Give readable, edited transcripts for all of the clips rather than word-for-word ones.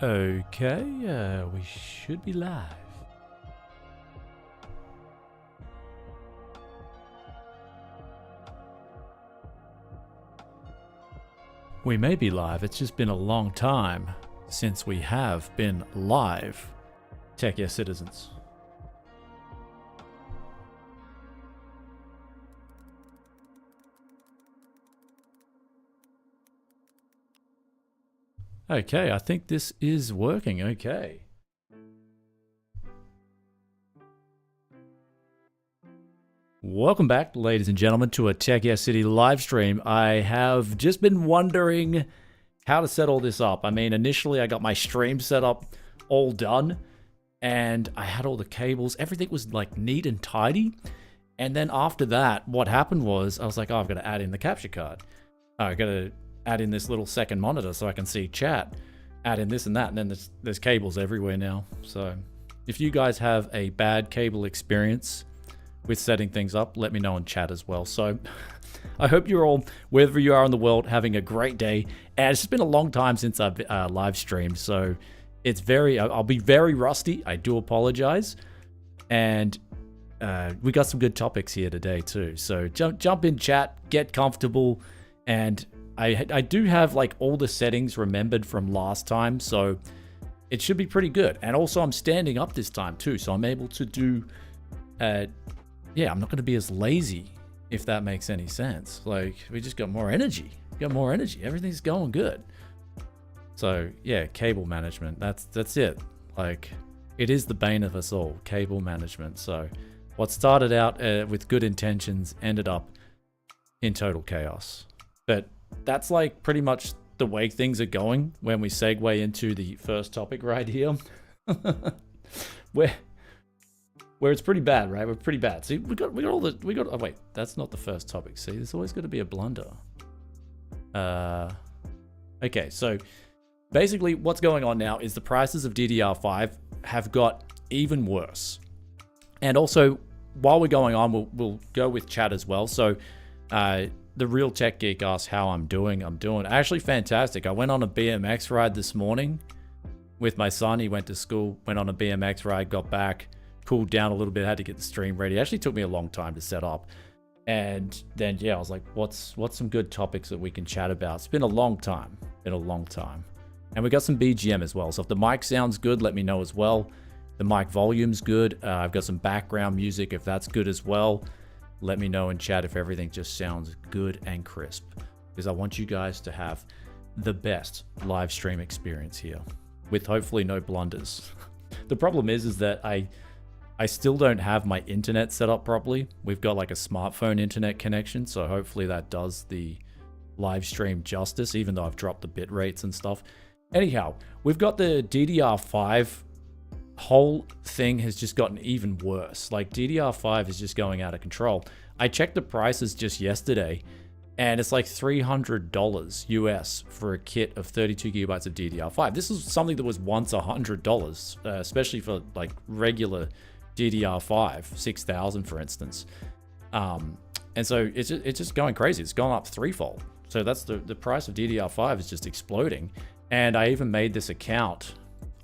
Okay, we should be live. We may be live, it's just been a long time since we have been live. Tech Yes citizens. Okay, I think this is working okay. Welcome back, ladies and gentlemen, to a Tech Yes City live stream. I have just been wondering how to set all this up. I mean, initially I got my stream set up all done, and I had all the cables. Everything was like neat and tidy. And then after that, what happened was I was like, oh, I've got to add in the capture card. I got to add in this little second monitor so I can see chat, add in this and that, and then there's cables everywhere now. So if you guys have a bad cable experience with setting things up, let me know in chat as well. So I hope you're all, wherever you are in the world, having a great day. And it's just been a long time since I've live streamed, so it's I'll be very rusty. I do apologize. And we got some good topics here today too. So jump in chat, get comfortable, and I do have like all the settings remembered from last time, so it should be pretty good. And also I'm standing up this time too, so I'm able to do, yeah, I'm not going to be as lazy, if that makes any sense. Like, we just got more energy. Everything's going good. So yeah, cable management, that's it. Like, it is the bane of us all, cable management. So what started out with good intentions ended up in total chaos. But that's like pretty much the way things are going when we segue into the first topic right here. where it's pretty bad, right? We're pretty bad. See, we got oh wait, that's not the first topic. See, there's always got to be a blunder. Okay, so basically what's going on now is the prices of DDR5 have got even worse. And also, while we're going on, we'll go with chat as well. So the Real Tech Geek asked how I'm doing. I'm doing actually fantastic. I went on a BMX ride this morning with my son. He went to school, went on a BMX ride, got back, cooled down a little bit, had to get the stream ready. It actually took me a long time to set up. And then, yeah, I was like, what's some good topics that we can chat about? It's been a long time. And we got some BGM as well. So if the mic sounds good, let me know as well. The mic volume's good. I've got some background music. If that's good as well, let me know in chat if everything just sounds good and crisp, because I want you guys to have the best live stream experience here with hopefully no blunders. The problem is that I still don't have my internet set up properly. We've got like a smartphone internet connection, so hopefully that does the live stream justice, even though I've dropped the bit rates and stuff. Anyhow, we've got the DDR5 whole thing has just gotten even worse. Like, DDR5 is just going out of control. I checked the prices just yesterday, and it's like $300 US for a kit of 32 gigabytes of DDR5. This is something that was once $100, especially for like regular DDR5 6000, for instance. And so it's just going crazy. It's gone up threefold. So that's the price of DDR5 is just exploding. And I even made this account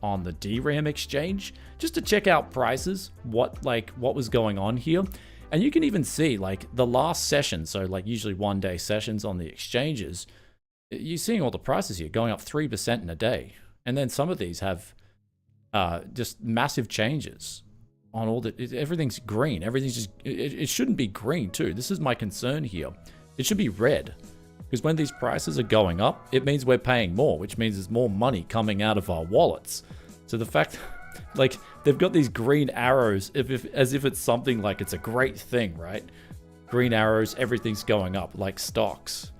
on the DRAM exchange just to check out prices, what was going on here. And you can even see like the last session, so like usually 1 day sessions on the exchanges, you're seeing all the prices here going up 3% in a day. And then some of these have just massive changes on all the, everything's green. Everything's just, it shouldn't be green too. This is my concern here. It should be red. Because when these prices are going up, it means we're paying more, which means there's more money coming out of our wallets. So the fact, like, they've got these green arrows as if it's something like it's a great thing, right? Green arrows, everything's going up, like stocks.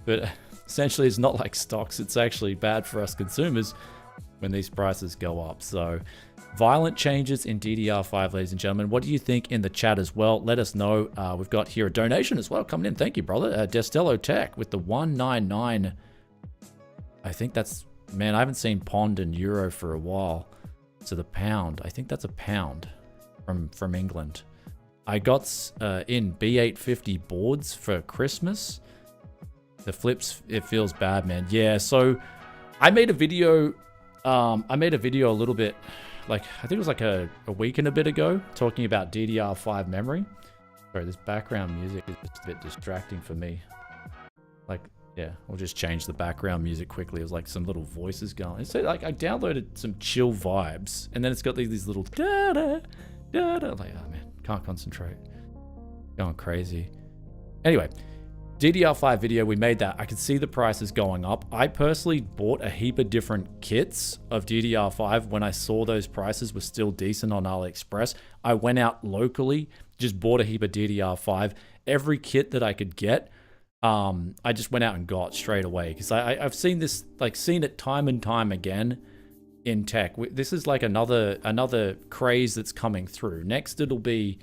But essentially, it's not like stocks. It's actually bad for us consumers when these prices go up. So violent changes in DDR5, ladies and gentlemen. What do you think in the chat as well? Let us know. We've got here a donation as well coming in. Thank you, brother. Destello Tech with the 199. I think that's, man, I haven't seen pond and euro for a while. So the pound, I think that's a pound from England. I got in B850 boards for Christmas. The flips, it feels bad, man. Yeah, so I made a video I made a video a little bit, like, I think it was like a week and a bit ago, talking about DDR5 memory. Sorry, this background music is just a bit distracting for me. Like, yeah, we'll just change the background music quickly. It was like some little voices going. It's like I downloaded some chill vibes, and then it's got these little da-da, da-da. Like, oh man, can't concentrate. Going crazy. Anyway, DDR5 video, we made that. I could see the prices going up. I personally bought a heap of different kits of DDR5 when I saw those prices were still decent on AliExpress. I went out locally, just bought a heap of DDR5. Every kit that I could get, I just went out and got straight away, because I've seen this, like, seen it time and time again in tech. This is like another craze that's coming through. Next, there'll be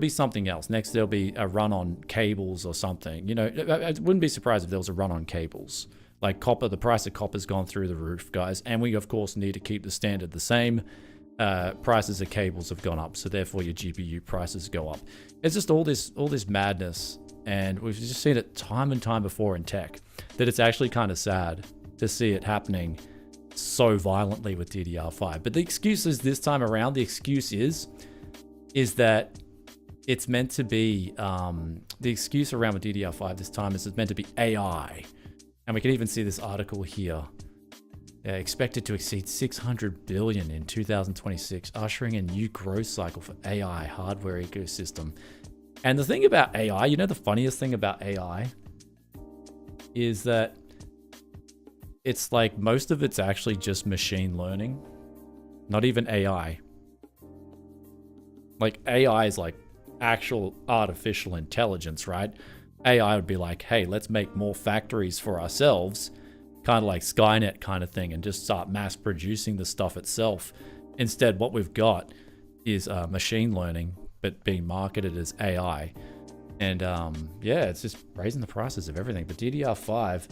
something else. Next, there'll be a run on cables or something. You know, I wouldn't be surprised if there was a run on cables. Like copper, the price of copper's gone through the roof, guys. And we, of course, need to keep the standard the same. Prices of cables have gone up, so therefore your GPU prices go up. It's just all this madness. And we've just seen it time and time before in tech, that it's actually kind of sad to see it happening so violently with DDR5. But the excuse is this time around, the excuse is that it's meant to be, the excuse around with DDR5 this time is it's meant to be AI. And we can even see this article here. Expected to exceed 600 billion in 2026, ushering a new growth cycle for AI hardware ecosystem. And the thing about AI, you know, the funniest thing about AI is that it's like most of it's actually just machine learning, not even AI. Like AI is like actual artificial intelligence, right? AI would be like, hey, let's make more factories for ourselves, kind of like Skynet kind of thing, and just start mass producing the stuff itself. Instead, what we've got is machine learning, but being marketed as AI. And yeah, it's just raising the prices of everything. But DDR5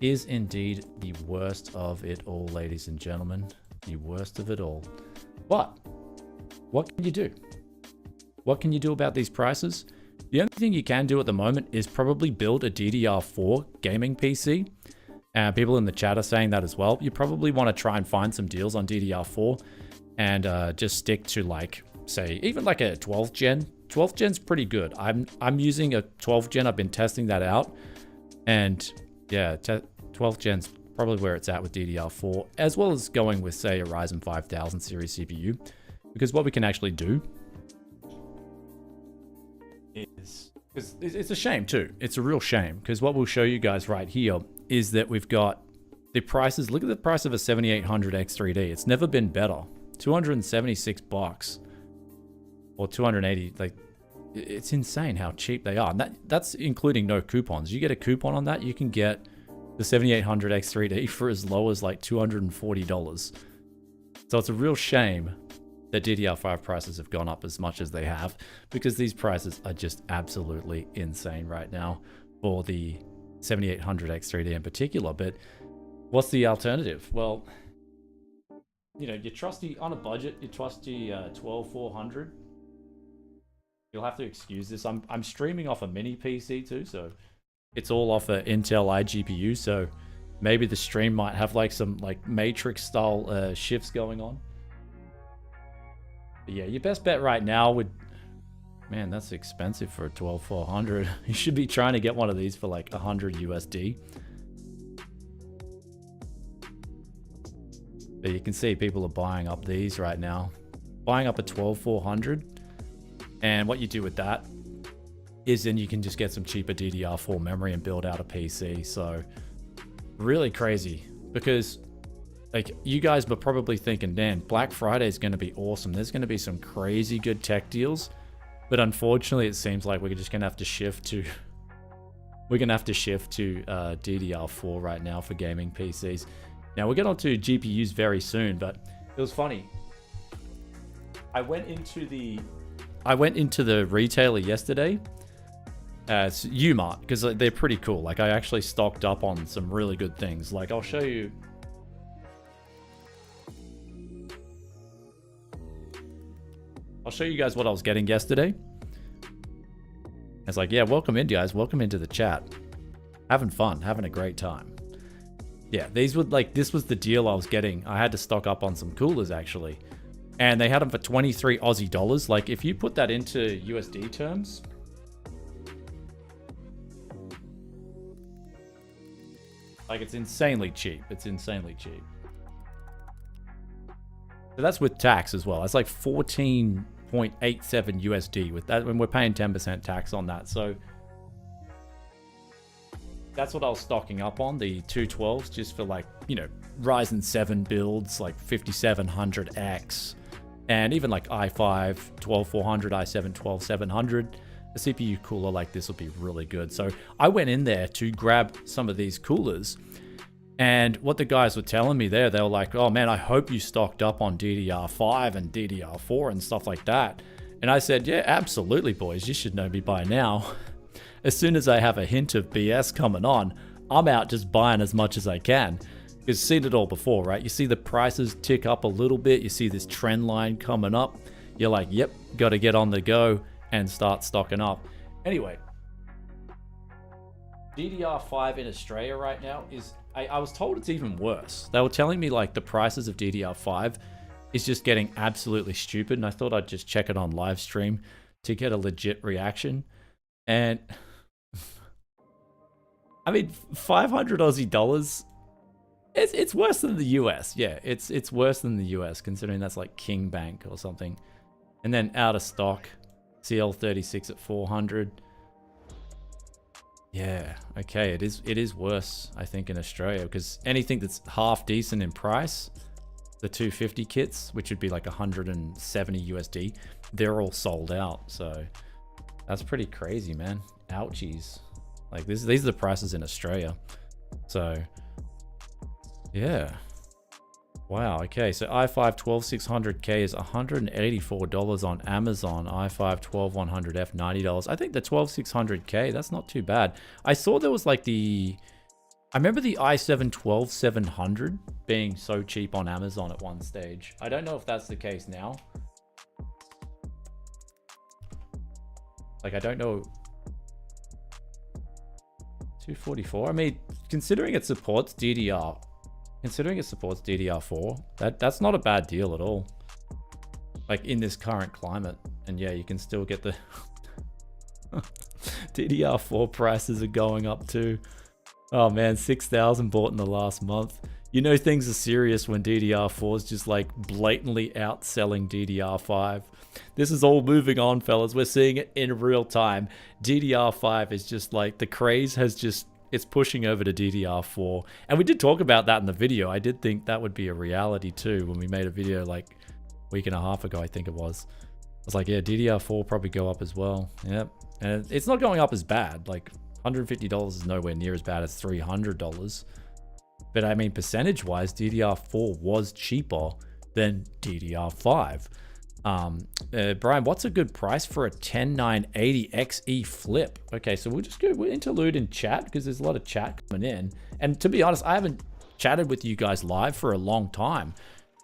is indeed the worst of it all, ladies and gentlemen. The worst of it all. But what can you do? What can you do about these prices? The only thing you can do at the moment is probably build a DDR4 gaming PC. People in the chat are saying that as well. You probably want to try and find some deals on DDR4 and just stick to, like, say, even like a 12th gen. 12th gen's pretty good. I'm using a 12th gen. I've been testing that out. And yeah, 12th gen's probably where it's at with DDR4, as well as going with, say, a Ryzen 5000 series CPU. Because what we can actually do is, because it's a shame too. It's a real shame, because what we'll show you guys right here is that we've got the prices. Look at the price of a 7800 X3D. It's never been better. $276 or 280. Like, it's insane how cheap they are. And that's including no coupons. You get a coupon on that, you can get the 7800 X3D for as low as like $240. So it's a real shame that DDR5 prices have gone up as much as they have, because these prices are just absolutely insane right now for the 7800 X3D in particular. But what's the alternative? Well, you know, your trusty, on a budget, your trusty 12400. You'll have to excuse this. I'm streaming off a mini PC too, so it's all off an Intel iGPU. So maybe the stream might have like some like Matrix style shifts going on. But yeah, your best bet right now would, man, that's expensive for a 12400. You should be trying to get one of these for like 100 USD. But you can see people are buying up these right now, buying up a 12400. And what you do with that is then you can just get some cheaper DDR4 memory and build out a PC. So really crazy, because like you guys were probably thinking, man, Black Friday is going to be awesome. There's going to be some crazy good tech deals. But unfortunately, it seems like we're just going to have to shift to DDR4 right now for gaming PCs. Now we'll get onto GPUs very soon, but it was funny. I went into the retailer yesterday, it's Umart, because they're pretty cool. Like, I actually stocked up on some really good things. Like, I'll show you. I'll show you guys what I was getting yesterday. It's like, yeah, welcome in, guys. Welcome into the chat. Having fun, having a great time. Yeah, these would like, this was the deal I was getting. I had to stock up on some coolers actually. And they had them for 23 Aussie dollars. Like if you put that into USD terms, like it's insanely cheap. It's insanely cheap. So that's with tax as well. That's like 14.87 USD with that, when we're paying 10% tax on that. So that's what I was stocking up on, the 212s, just for like, you know, Ryzen 7 builds, like 5700X, and even like i5 12400, i7 12700. A CPU cooler like this will be really good. So I went in there to grab some of these coolers, and what the guys were telling me there, they were like, oh man, I hope you stocked up on DDR5 and DDR4 and stuff like that. And I said, yeah, absolutely, boys. You should know me by now. As soon as I have a hint of BS coming on, I'm out just buying as much as I can. You've seen it all before, right? You see the prices tick up a little bit. You see this trend line coming up. You're like, yep, got to get on the go and start stocking up. Anyway, DDR5 in Australia right now is, I was told it's even worse. They were telling me like the prices of DDR5 is just getting absolutely stupid. And I thought I'd just check it on live stream to get a legit reaction. And I mean, 500 Aussie dollars, it's worse than the US. Yeah, it's worse than the US, considering that's like King Bank or something. And then out of stock, CL36 at 400. Yeah, okay, it is worse, I think, in Australia, because anything that's half decent in price, the 250 kits, which would be like 170 USD, they're all sold out. So that's pretty crazy, man. Ouchies. Like these are the prices in Australia. So yeah. Wow, okay, so i5 12600K is $184 on Amazon. i5 12100F, $90. I think the 12600K, that's not too bad. I saw there was like I remember the i7 12700 being so cheap on Amazon at one stage. I don't know if that's the case now. Like, I don't know. 244, I mean, considering it supports DDR4, that's not a bad deal at all. Like in this current climate. And yeah, you can still get the DDR4 prices are going up too. Oh man, 6,000 bought in the last month. You know things are serious when DDR4 is just like blatantly outselling DDR5. This is all moving on, fellas. We're seeing it in real time. DDR5 is just like, the craze has just, it's pushing over to DDR4. And we did talk about that in the video. I did think that would be a reality too when we made a video like a week and a half ago, I think it was. I was like, yeah, DDR4 probably go up as well. Yep. And it's not going up as bad. Like $150 is nowhere near as bad as $300. But I mean, percentage wise, DDR4 was cheaper than DDR5. Brian, what's a good price for a 10980 XE flip? Okay, so we'll just go with Interlude in chat because there's a lot of chat coming in. And to be honest, I haven't chatted with you guys live for a long time.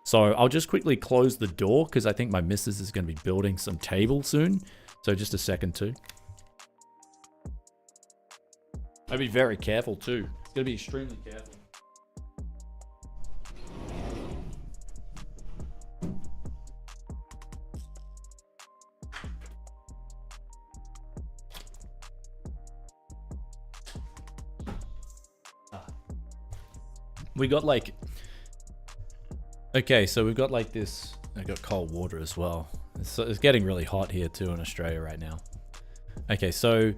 So I'll just quickly close the door because I think my missus is going to be building some table soon. So just a second too. I'll be very careful too. It's going to be extremely careful. We got like, okay, so we've got like this, I got cold water as well. It's getting really hot here too in Australia right now. Okay, so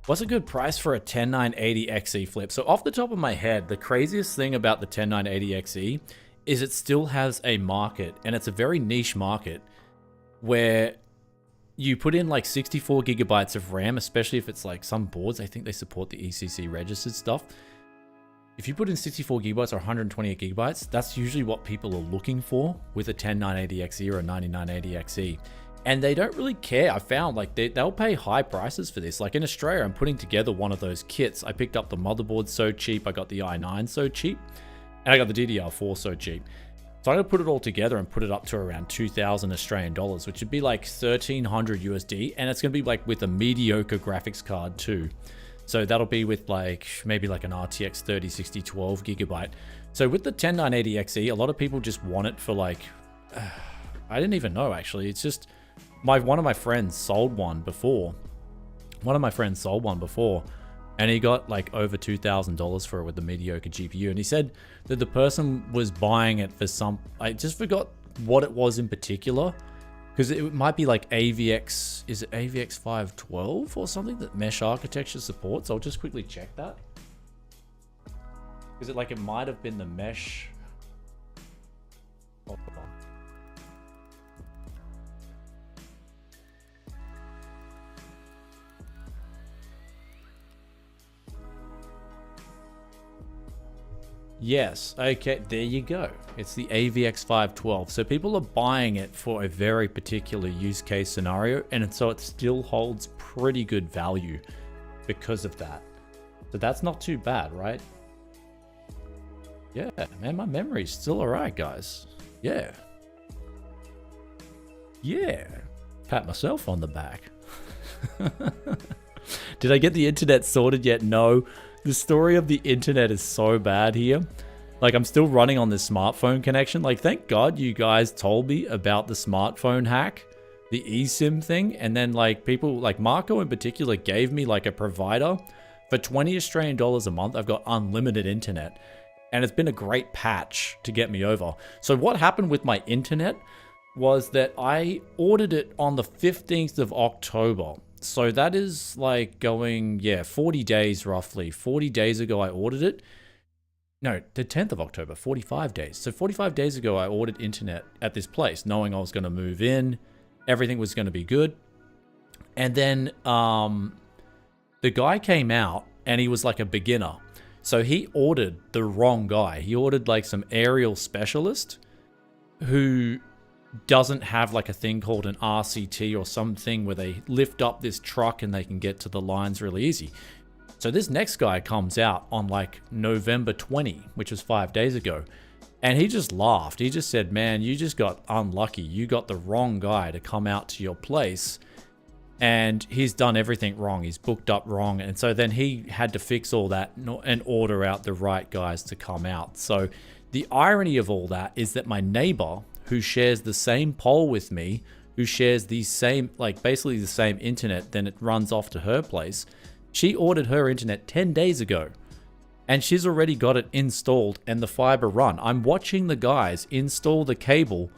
what's a good price for a 10980 XE flip? So off the top of my head, the craziest thing about the 10980 XE is it still has a market, and it's a very niche market where you put in like 64 gigabytes of RAM, especially if it's like some boards, I think they support the ECC registered stuff. If you put in 64 gigabytes or 128 gigabytes, that's usually what people are looking for with a 10980 XE or a 9980 XE. And they don't really care. I found like they'll pay high prices for this. Like in Australia, I'm putting together one of those kits. I picked up the motherboard so cheap. I got the i9 so cheap. And I got the DDR4 so cheap. So I'm going to put it all together and put it up to around 2,000 Australian dollars, which would be like 1,300 USD. And it's going to be like with a mediocre graphics card too. So that'll be with like maybe like an RTX 3060 12GB. So with the 10980XE, a lot of people just want it for like, I didn't even know actually. It's just one of my friends sold one before. And he got like over $2,000 for it with the mediocre GPU. And he said that the person was buying it for I just forgot what it was in particular. Because it might be like AVX, is it AVX 512 or something that mesh architecture supports? I'll just quickly check that. Is it like it might have been the mesh? Hold on. Yes, okay, there you go. It's the AVX 512. So people are buying it for a very particular use case scenario, and so it still holds pretty good value because of that. So that's not too bad, right? Yeah, man, my memory's still alright, guys. Yeah. Yeah. Pat myself on the back. Did I get the internet sorted yet? No. The story of the internet is so bad here. Like, I'm still running on this smartphone connection. Like, thank God you guys told me about the smartphone hack, the eSIM thing. And then, like, people, like Marco in particular, gave me, like, a provider. For 20 Australian dollars a month, I've got unlimited internet. And it's been a great patch to get me over. So what happened with my internet was that I ordered it on the 15th of October. So that is like going, 40 days roughly. 40 days ago I ordered it. No, the 10th of October, 45 days. So 45 days ago I ordered internet at this place, knowing I was going to move in. Everything was going to be good. And then the guy came out and he was like a beginner. So he ordered the wrong guy. He ordered like some aerial specialist who doesn't have like a thing called an RCT or something where they lift up this truck and they can get to the lines really easy. So this next guy comes out on like November 20, which was 5 days ago. And he just laughed. He just said, man, you just got unlucky. You got the wrong guy to come out to your place. And he's done everything wrong. He's booked up wrong. And so then he had to fix all that and order out the right guys to come out. So the irony of all that is that my neighbor, who shares the same pole with me, who shares the same, like basically the same internet, then it runs off to her place. She ordered her internet 10 days ago and she's already got it installed and the fiber run. I'm watching the guys install the cable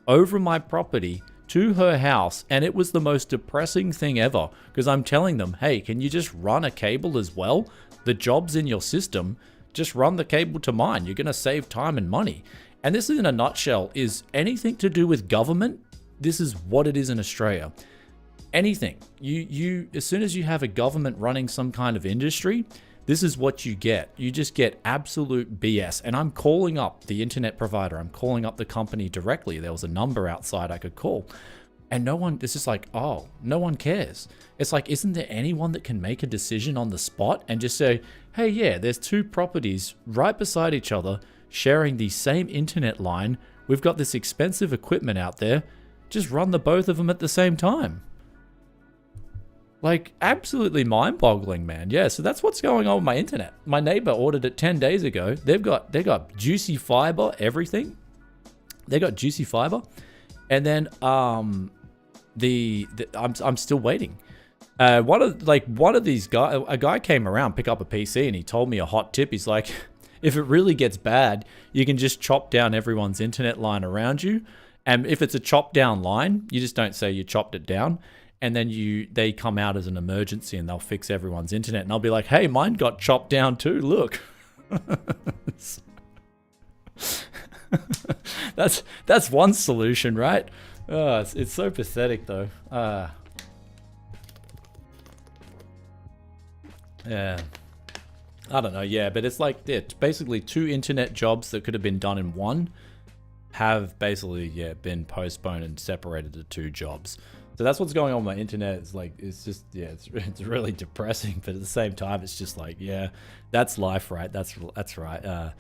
over my property to her house, and it was the most depressing thing ever because I'm telling them, hey, can you just run a cable as well? The job's in your system. Just run the cable to mine. You're going to save time and money. And this, in a nutshell, is anything to do with government. This is what it is in Australia. Anything. You as soon as you have a government running some kind of industry, this is what you get. You just get absolute BS. And I'm calling up the internet provider. I'm calling up the company directly. There was a number outside I could call. And no one, it's just like, oh, no one cares. It's like, isn't there anyone that can make a decision on the spot and just say, hey, yeah, there's two properties right beside each other sharing the same internet line. We've got this expensive equipment out there. Just run the both of them at the same time. Like, absolutely mind-boggling, man. Yeah, so that's what's going on with my internet. My neighbor ordered it 10 days ago. They got juicy fiber, everything. They got juicy fiber. And then I'm still waiting. One of these guys, a guy came around, pick up a PC, and he told me a hot tip. He's like, if it really gets bad, you can just chop down everyone's internet line around you. And if it's a chopped down line, you just don't say you chopped it down. And then they come out as an emergency and they'll fix everyone's internet. And I'll be like, hey, mine got chopped down too. Look. That's one solution, right? It's so pathetic though. Yeah. I don't know. Yeah, but it's like basically two internet jobs that could have been done in one have basically been postponed and separated to two jobs. So that's what's going on with my internet. It's like, it's just, it's really depressing, but at the same time, it's just like, yeah, that's life, right? That's right.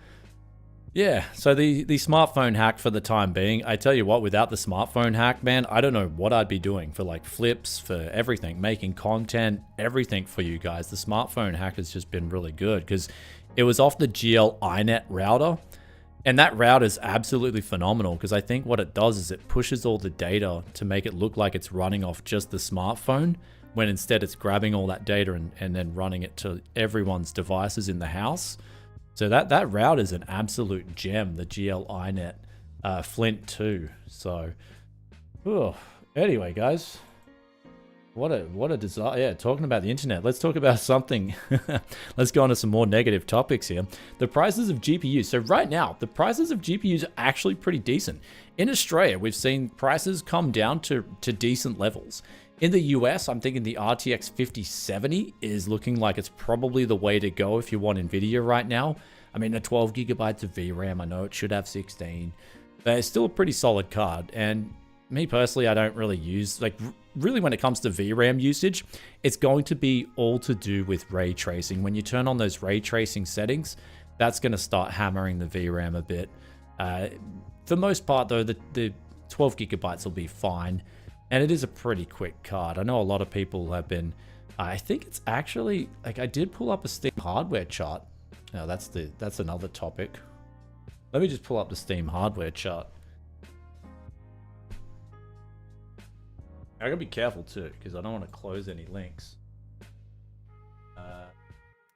Yeah, so the smartphone hack for the time being, I tell you what, without the smartphone hack, man, I don't know what I'd be doing for like flips, for everything, making content, everything for you guys. The smartphone hack has just been really good because it was off the GL iNet router, and that router is absolutely phenomenal because I think what it does is it pushes all the data to make it look like it's running off just the smartphone, when instead it's grabbing all that data and then running it to everyone's devices in the house. So that route is an absolute gem, the GL iNet Flint 2. So, anyway, guys, what a desire. Yeah, talking about the internet. Let's talk about something. Let's go on to some more negative topics here. The prices of GPUs. So right now, the prices of GPUs are actually pretty decent. In Australia, we've seen prices come down to decent levels. In the US, I'm thinking the RTX 5070 is looking like it's probably the way to go if you want NVIDIA right now. I mean, the 12 gigabytes of VRAM, I know it should have 16, but it's still a pretty solid card. And me personally, I don't really use, like, really when it comes to VRAM usage, it's going to be all to do with ray tracing. When you turn on those ray tracing settings, that's going to start hammering the VRAM a bit. For the most part, though, the 12 gigabytes will be fine. And it is a pretty quick card. I know a lot of people have been, I think it's actually, like, I did pull up a Steam hardware chart. Now that's another topic. Let me just pull up the Steam hardware chart. I gotta be careful too, because I don't want to close any links.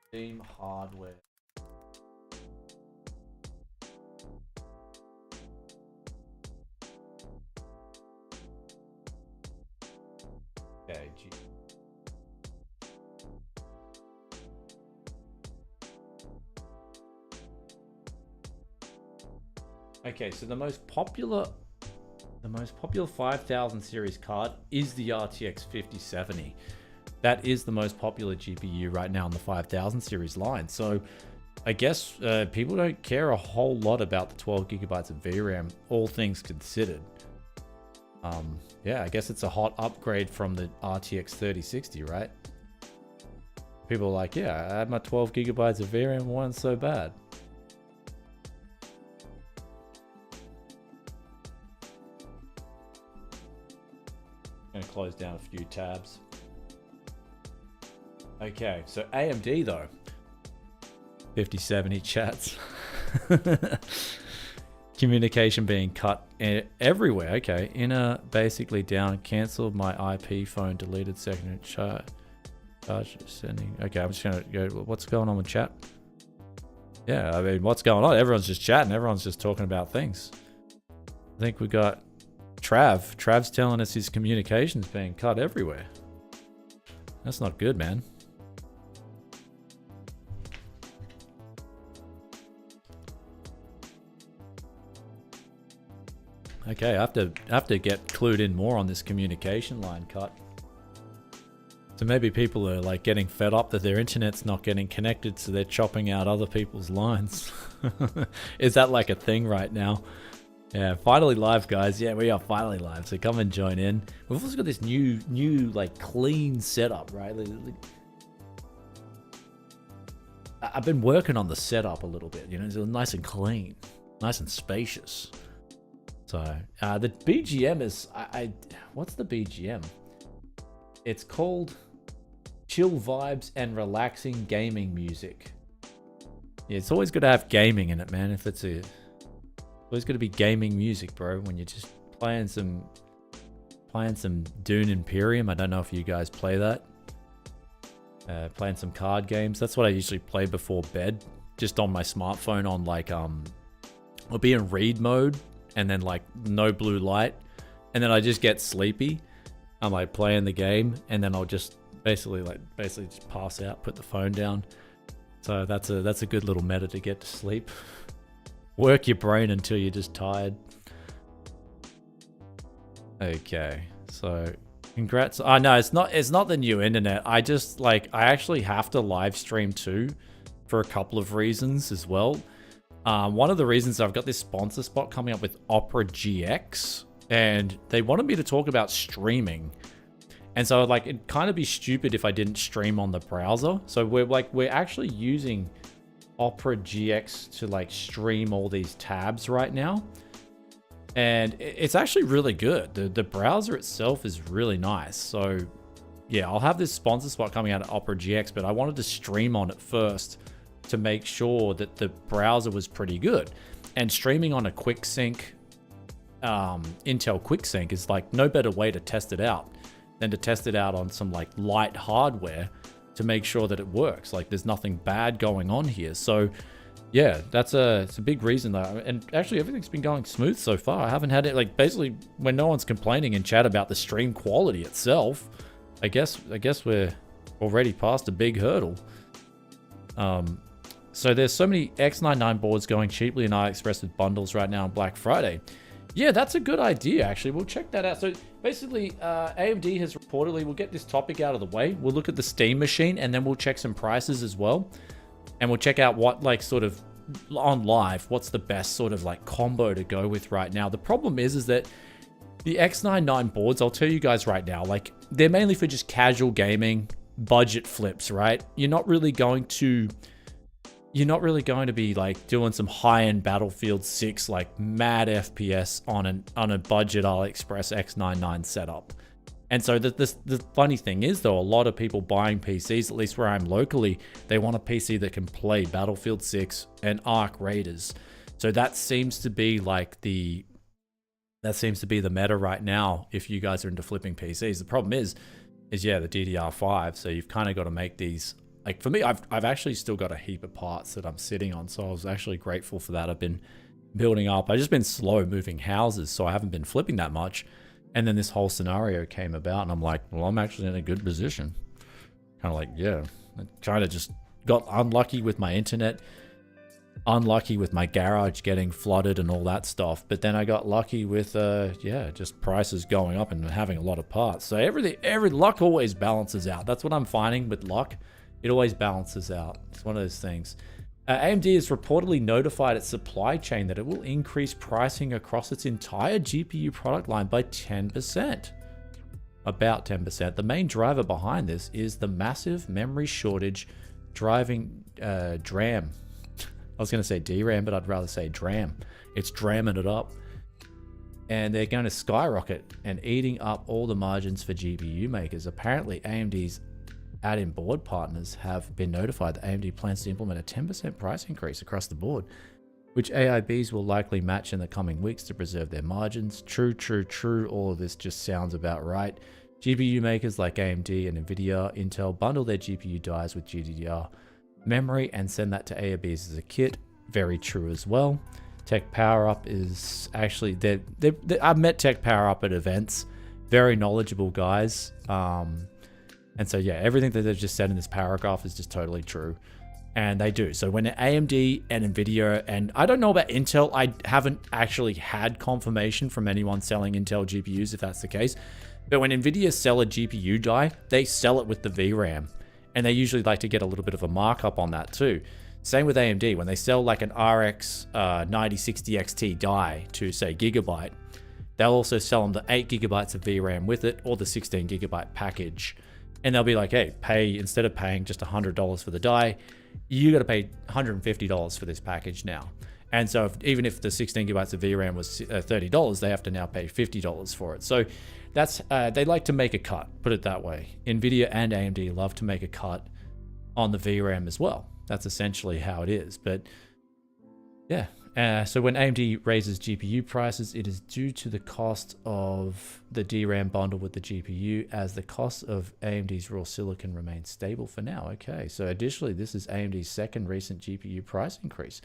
Steam hardware. Okay, okay, so the most popular 5000 series card is the RTX 5070. That is the most popular GPU right now in the 5000 series line. So I guess people don't care a whole lot about the 12 gigabytes of VRAM, all things considered. Yeah, I guess it's a hot upgrade from the RTX 3060, right? People are like, yeah, I had my 12 gigabytes of VRAM, it wasn't so bad. I'm gonna close down a few tabs. Okay, so AMD though. 5070 chats. Communication being cut everywhere. Okay, inner basically down. Cancelled my IP phone. Deleted second charge. Sending. Okay, I'm just gonna go. What's going on with chat? Yeah, I mean, what's going on? Everyone's just chatting. Everyone's just talking about things. I think we got Trav. Trav's telling us his communication's being cut everywhere. That's not good, man. Okay, I have to get clued in more on this communication line cut. So maybe people are like getting fed up that their internet's not getting connected, so they're chopping out other people's lines. Is that like a thing right now? Yeah, finally live, guys. Yeah, we are finally live, so come and join in. We've also got this new like clean setup, right? I've been working on the setup a little bit, you know, it's nice and clean, nice and spacious. So the BGM is, what's the BGM? It's called Chill Vibes and Relaxing Gaming Music. Yeah, it's always good to have gaming in it, man. If it's always good to be gaming music, bro. When you're just playing some Dune Imperium. I don't know if you guys play that. Playing some card games. That's what I usually play before bed, just on my smartphone on like I'll be in read mode. And then like no blue light, and then I just get sleepy. I'm like playing the game, and then I'll just basically just pass out, put the phone down. So that's a good little meta to get to sleep. Work your brain until you're just tired. Okay, so congrats. Oh no, it's not the new internet. I actually have to live stream too, for a couple of reasons as well. One of the reasons I've got this sponsor spot coming up with Opera GX, and they wanted me to talk about streaming. And so like it'd kind of be stupid if I didn't stream on the browser. So we're actually using Opera GX to like stream all these tabs right now. And it's actually really good. The browser itself is really nice. So yeah, I'll have this sponsor spot coming out of Opera GX, but I wanted to stream on it first to make sure that the browser was pretty good. And streaming on a Quicksync, Intel Quicksync is like no better way to test it out than to test it out on some like light hardware to make sure that it works. Like there's nothing bad going on here. So yeah, it's a big reason though. And actually everything's been going smooth so far. I haven't had it, like, basically when no one's complaining in chat about the stream quality itself, I guess we're already past a big hurdle. So there's so many X99 boards going cheaply in AliExpress with bundles right now on Black Friday. Yeah, that's a good idea, actually. We'll check that out. So basically, AMD has reportedly, we'll get this topic out of the way. We'll look at the Steam machine and then we'll check some prices as well. And we'll check out what, like, sort of on live, what's the best sort of like combo to go with right now. The problem is that the X99 boards, I'll tell you guys right now, like they're mainly for just casual gaming, budget flips, right? You're not really going to be like doing some high-end Battlefield 6 like mad FPS on a budget AliExpress X99 setup. And so the funny thing is though, a lot of people buying PCs, at least where I'm locally, they want a PC that can play Battlefield 6 and Arc Raiders. So that seems to be like the meta right now if you guys are into flipping PCs. The problem is yeah, the DDR5. So you've kind of got to make these. Like for me, I've actually still got a heap of parts that I'm sitting on, so I was actually grateful for that. I've been building up. I've just been slow moving houses, so I haven't been flipping that much. And then this whole scenario came about, and I'm like, well, I'm actually in a good position. Kind of like, yeah, I kind of just got unlucky with my internet, unlucky with my garage getting flooded and all that stuff. But then I got lucky with, yeah, just prices going up and having a lot of parts. So every luck always balances out. That's what I'm finding with luck. It always balances out. It's one of those things. AMD has reportedly notified its supply chain that it will increase pricing across its entire GPU product line by 10%. About 10%. The main driver behind this is the massive memory shortage driving DRAM. I was going to say DRAM, but I'd rather say DRAM. It's dramming it up. And they're going to skyrocket and eating up all the margins for GPU makers. Apparently, AMD's add-in board partners have been notified that AMD plans to implement a 10% price increase across the board, which AIBs will likely match in the coming weeks to preserve their margins. True. All of this just sounds about right. GPU makers like AMD and NVIDIA, Intel bundle their GPU dies with GDDR memory and send that to AIBs as a kit. Very true as well. Tech Power Up is actually, I've met Tech Power Up at events. Very knowledgeable guys. And so, yeah, everything that they've just said in this paragraph is just totally true. And they do. So when AMD and NVIDIA, and I don't know about Intel, I haven't actually had confirmation from anyone selling Intel GPUs if that's the case. But when NVIDIA sell a GPU die, they sell it with the VRAM. And they usually like to get a little bit of a markup on that too. Same with AMD. When they sell like an RX 9060 XT die to, say, Gigabyte, they'll also sell them the 8 gigabytes of VRAM with it or the 16 gigabyte package. And they'll be like, hey, instead of paying just $100 for the die, you got to pay $150 for this package now. And so even if the 16 gigabytes of VRAM was $30, they have to now pay $50 for it. So that's they like to make a cut, put it that way. NVIDIA and AMD love to make a cut on the VRAM as well. That's essentially how it is. But yeah. So when AMD raises GPU prices, it is due to the cost of the DRAM bundle with the GPU, as the cost of AMD's raw silicon remains stable for now. Okay, so additionally, this is AMD's second recent GPU price increase.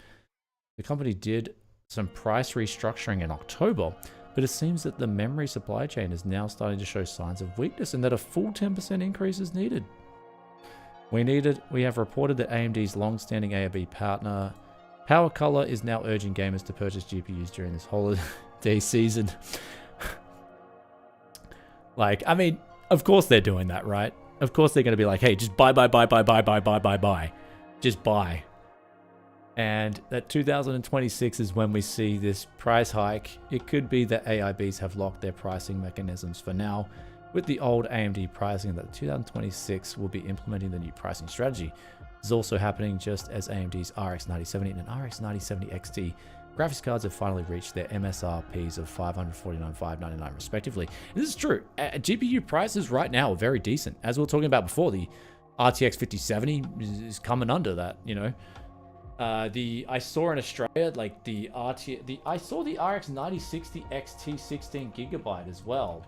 The company did some price restructuring in October, but it seems that the memory supply chain is now starting to show signs of weakness and that a full 10% increase is needed. We have reported that AMD's long-standing AIB partner Power Color is now urging gamers to purchase GPUs during this holiday season. Like, I mean, of course they're doing that, right? Of course they're going to be like, hey, just buy. Just buy. And that 2026 is when we see this price hike. It could be that AIBs have locked their pricing mechanisms for now with the old AMD pricing, that 2026 will be implementing the new pricing strategy. is also happening just as AMD's RX 9070 and RX 9070 XT graphics cards have finally reached their MSRPs of $549, $599 respectively. And this is true. GPU prices right now are very decent. As we were talking about before, the RTX 5070 is coming under that, you know. I saw in Australia, like I saw the RX 9060 XT 16GB as well.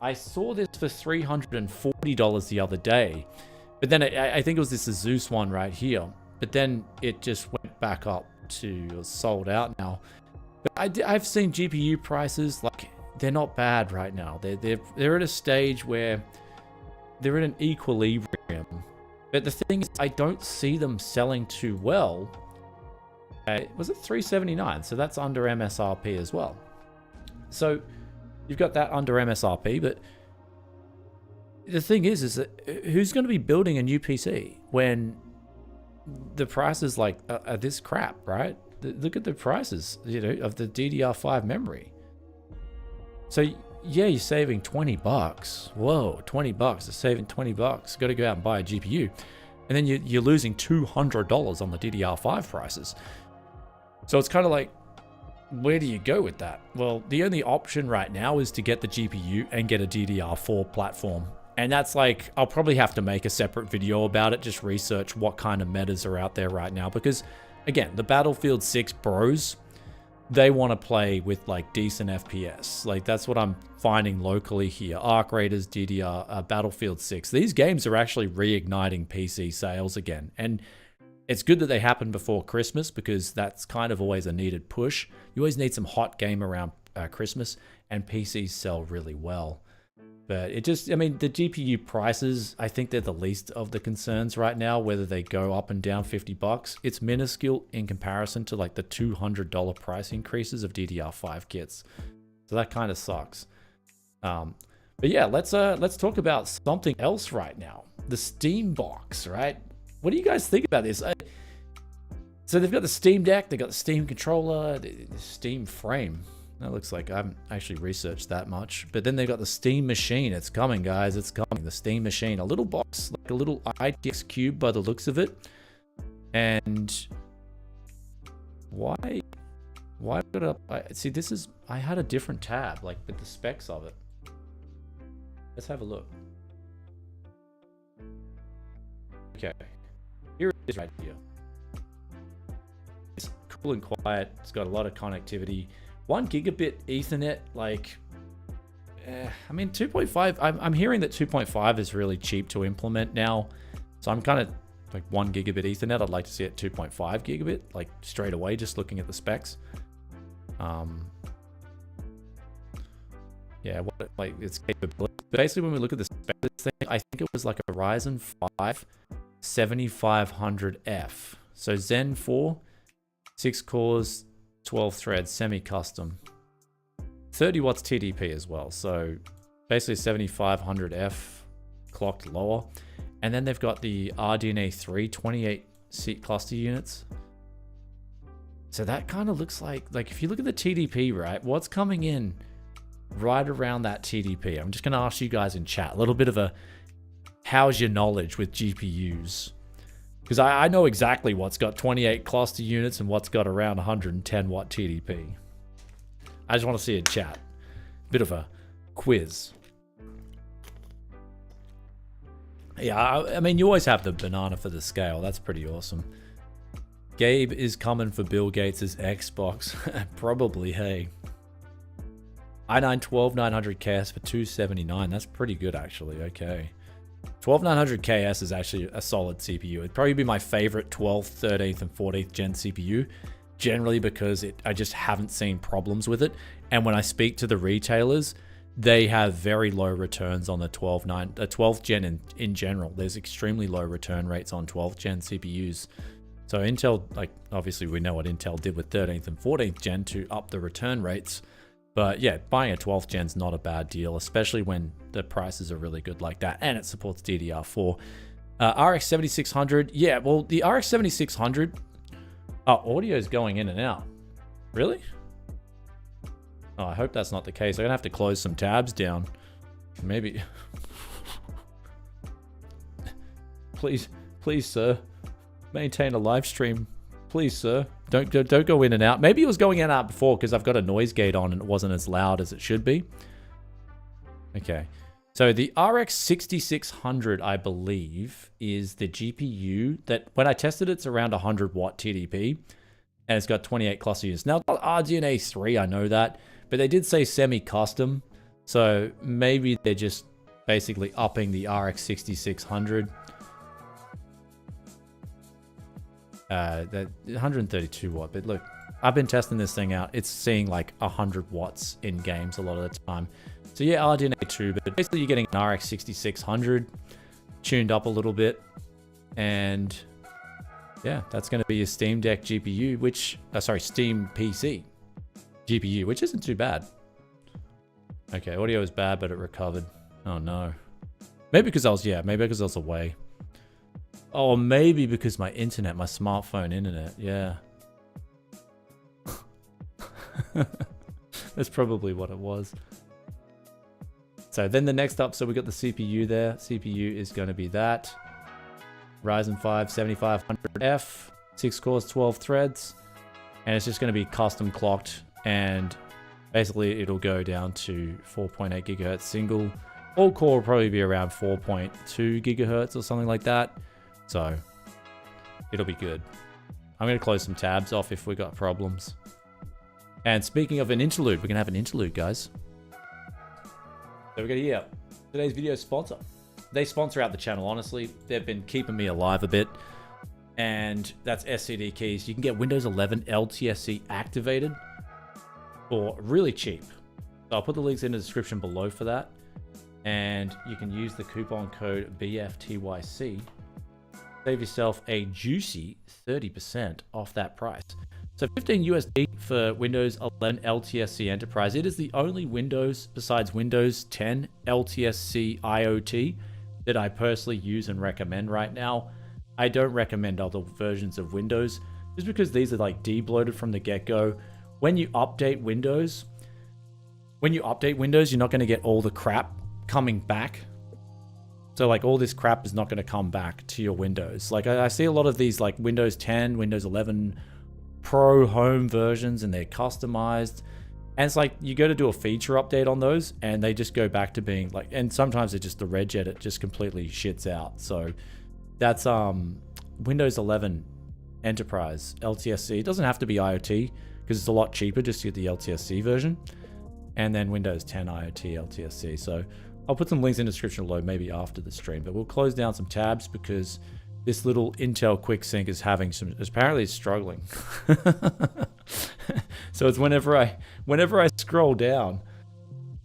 I saw this for $340 the other day, but then I think it was this Asus one right here, but then it just went back up to sold out now. But I've seen GPU prices, like, they're not bad right now. They're at a stage where they're in an equilibrium. But the thing is, I don't see them selling too well. Was it $379? So that's under MSRP as well. So you've got that under MSRP, but the thing is that who's going to be building a new PC when the prices like are this crap, right? Look at the prices, you know, of the DDR5 memory. So yeah, you're saving 20 bucks. Whoa, 20 bucks. You're saving 20 bucks. Got to go out and buy a GPU. And then you're losing $200 on the DDR5 prices. So it's kind of like, where do you go with that? Well, the only option right now is to get the GPU and get a DDR4 platform. And that's like, I'll probably have to make a separate video about it, just research what kind of metas are out there right now. Because again, the Battlefield 6 bros, they want to play with like decent FPS. Like that's what I'm finding locally here. Arc Raiders, Battlefield 6. These games are actually reigniting PC sales again. And it's good that they happen before Christmas because that's kind of always a needed push. You always need some hot game around Christmas, and PCs sell really well. But it just, I mean, the GPU prices, I think they're the least of the concerns right now, whether they go up and down 50 bucks. It's minuscule in comparison to like the $200 price increases of DDR5 kits. So that kind of sucks. But yeah, let's talk about something else right now. The Steam box, right? What do you guys think about this? So they've got the Steam Deck, they've got the Steam controller, the Steam frame. That looks like I haven't actually researched that much. But then they've got the Steam machine. It's coming, guys. It's coming. The Steam machine. A little box, like a little ITX cube by the looks of it. And why put it up? See, this is, I had a different tab, like with the specs of it. Let's have a look. Okay. Here it is right here. It's cool and quiet. It's got a lot of connectivity. 1 gigabit Ethernet, like, I mean, 2.5, I'm hearing that 2.5 is really cheap to implement now. So I'm kind of like 1 gigabit Ethernet. I'd like to see it 2.5 gigabit, like straight away, just looking at the specs. Yeah, what, like its capability. But basically, when we look at the specs of this thing, I think it was like a Ryzen 5 7500F. So Zen 4, 6 cores, 12 threads, semi-custom, 30 watts TDP as well. So basically 7500F clocked lower. And then they've got the RDNA 3 28 seat cluster units. So that kind of looks like if you look at the TDP, right, what's coming in right around that TDP? I'm just going to ask you guys in chat, a little bit of a, how's your knowledge with GPUs? Because I know exactly what's got 28 cluster units and what's got around 110 watt TDP. I just want to see a chat. Bit of a quiz. Yeah, I mean, you always have the banana for the scale. That's pretty awesome. Gabe is coming for Bill Gates' Xbox. Probably, hey. i9 12900KS for $279. That's pretty good, actually. Okay. 12900KS is actually a solid CPU. It'd probably be my favorite 12th, 13th, and 14th gen CPU, generally because I just haven't seen problems with it. And when I speak to the retailers, they have very low returns on the 12th gen in general. There's extremely low return rates on 12th gen CPUs. So Intel, like, obviously we know what Intel did with 13th and 14th gen to up the return rates. But yeah, buying a 12th gen's not a bad deal, especially when the prices are really good like that, and it supports DDR4. RX 7600, yeah, well, the RX 7600, audio is going in and out. Really? Oh, I hope that's not the case. I'm gonna have to close some tabs down. Maybe. Please, sir. maintain a live stream, please, sir. Don't go in and out. Maybe it was going in and out before because I've got a noise gate on and it wasn't as loud as it should be. Okay. So the RX 6600, I believe, is the GPU that when I tested it's around 100 watt TDP and it's got 28 cluster units. Now, RDNA 3, I know that, but they did say semi-custom. So maybe they're just basically upping the RX 6600. That 132 watt, but look, I've been testing this thing out. It's seeing like 100 watts in games a lot of the time. So yeah, RDNA 2, but basically you're getting an RX 6600 tuned up a little bit. And yeah, that's going to be your Steam Deck GPU, which, sorry, Steam PC GPU, which isn't too bad. Okay, audio is bad, but it recovered. Oh no. Maybe because I was away. Oh, maybe because my internet, my smartphone internet, yeah. That's probably what it was. So then the next up, so we got the CPU there. CPU is going to be that. Ryzen 5 7500F, 6 cores, 12 threads. And it's just going to be custom clocked. And basically it'll go down to 4.8 gigahertz single. All core will probably be around 4.2 gigahertz or something like that. So it'll be good. I'm going to close some tabs off if we got problems. And speaking of an interlude, we're going to have an interlude, guys. So we're going to hear today's video sponsor. They sponsor out the channel, honestly. They've been keeping me alive a bit. And that's SCD Keys. You can get Windows 11 LTSC activated for really cheap. So I'll put the links in the description below for that. And you can use the coupon code BFTYC. Save yourself a juicy 30% off that price. So 15 USD for Windows 11 LTSC Enterprise. It is the only Windows besides Windows 10 LTSC IoT that I personally use and recommend right now. I don't recommend other versions of Windows just because these are like debloated from the get-go. When you update Windows, you're not going to get all the crap coming back. So like all this crap is not going to come back to your Windows. Like I see a lot of these like Windows 10, Windows 11 Pro home versions and they're customized. And it's like you go to do a feature update on those and they just go back to being like, and sometimes it's just the reg edit just completely shits out. So that's Windows 11 Enterprise LTSC. It doesn't have to be IoT because it's a lot cheaper just to get the LTSC version. And then Windows 10 IoT LTSC. So I'll put some links in the description below, maybe after the stream, but we'll close down some tabs because this little Intel Quicksync is having some, apparently it's struggling. So it's whenever I scroll down,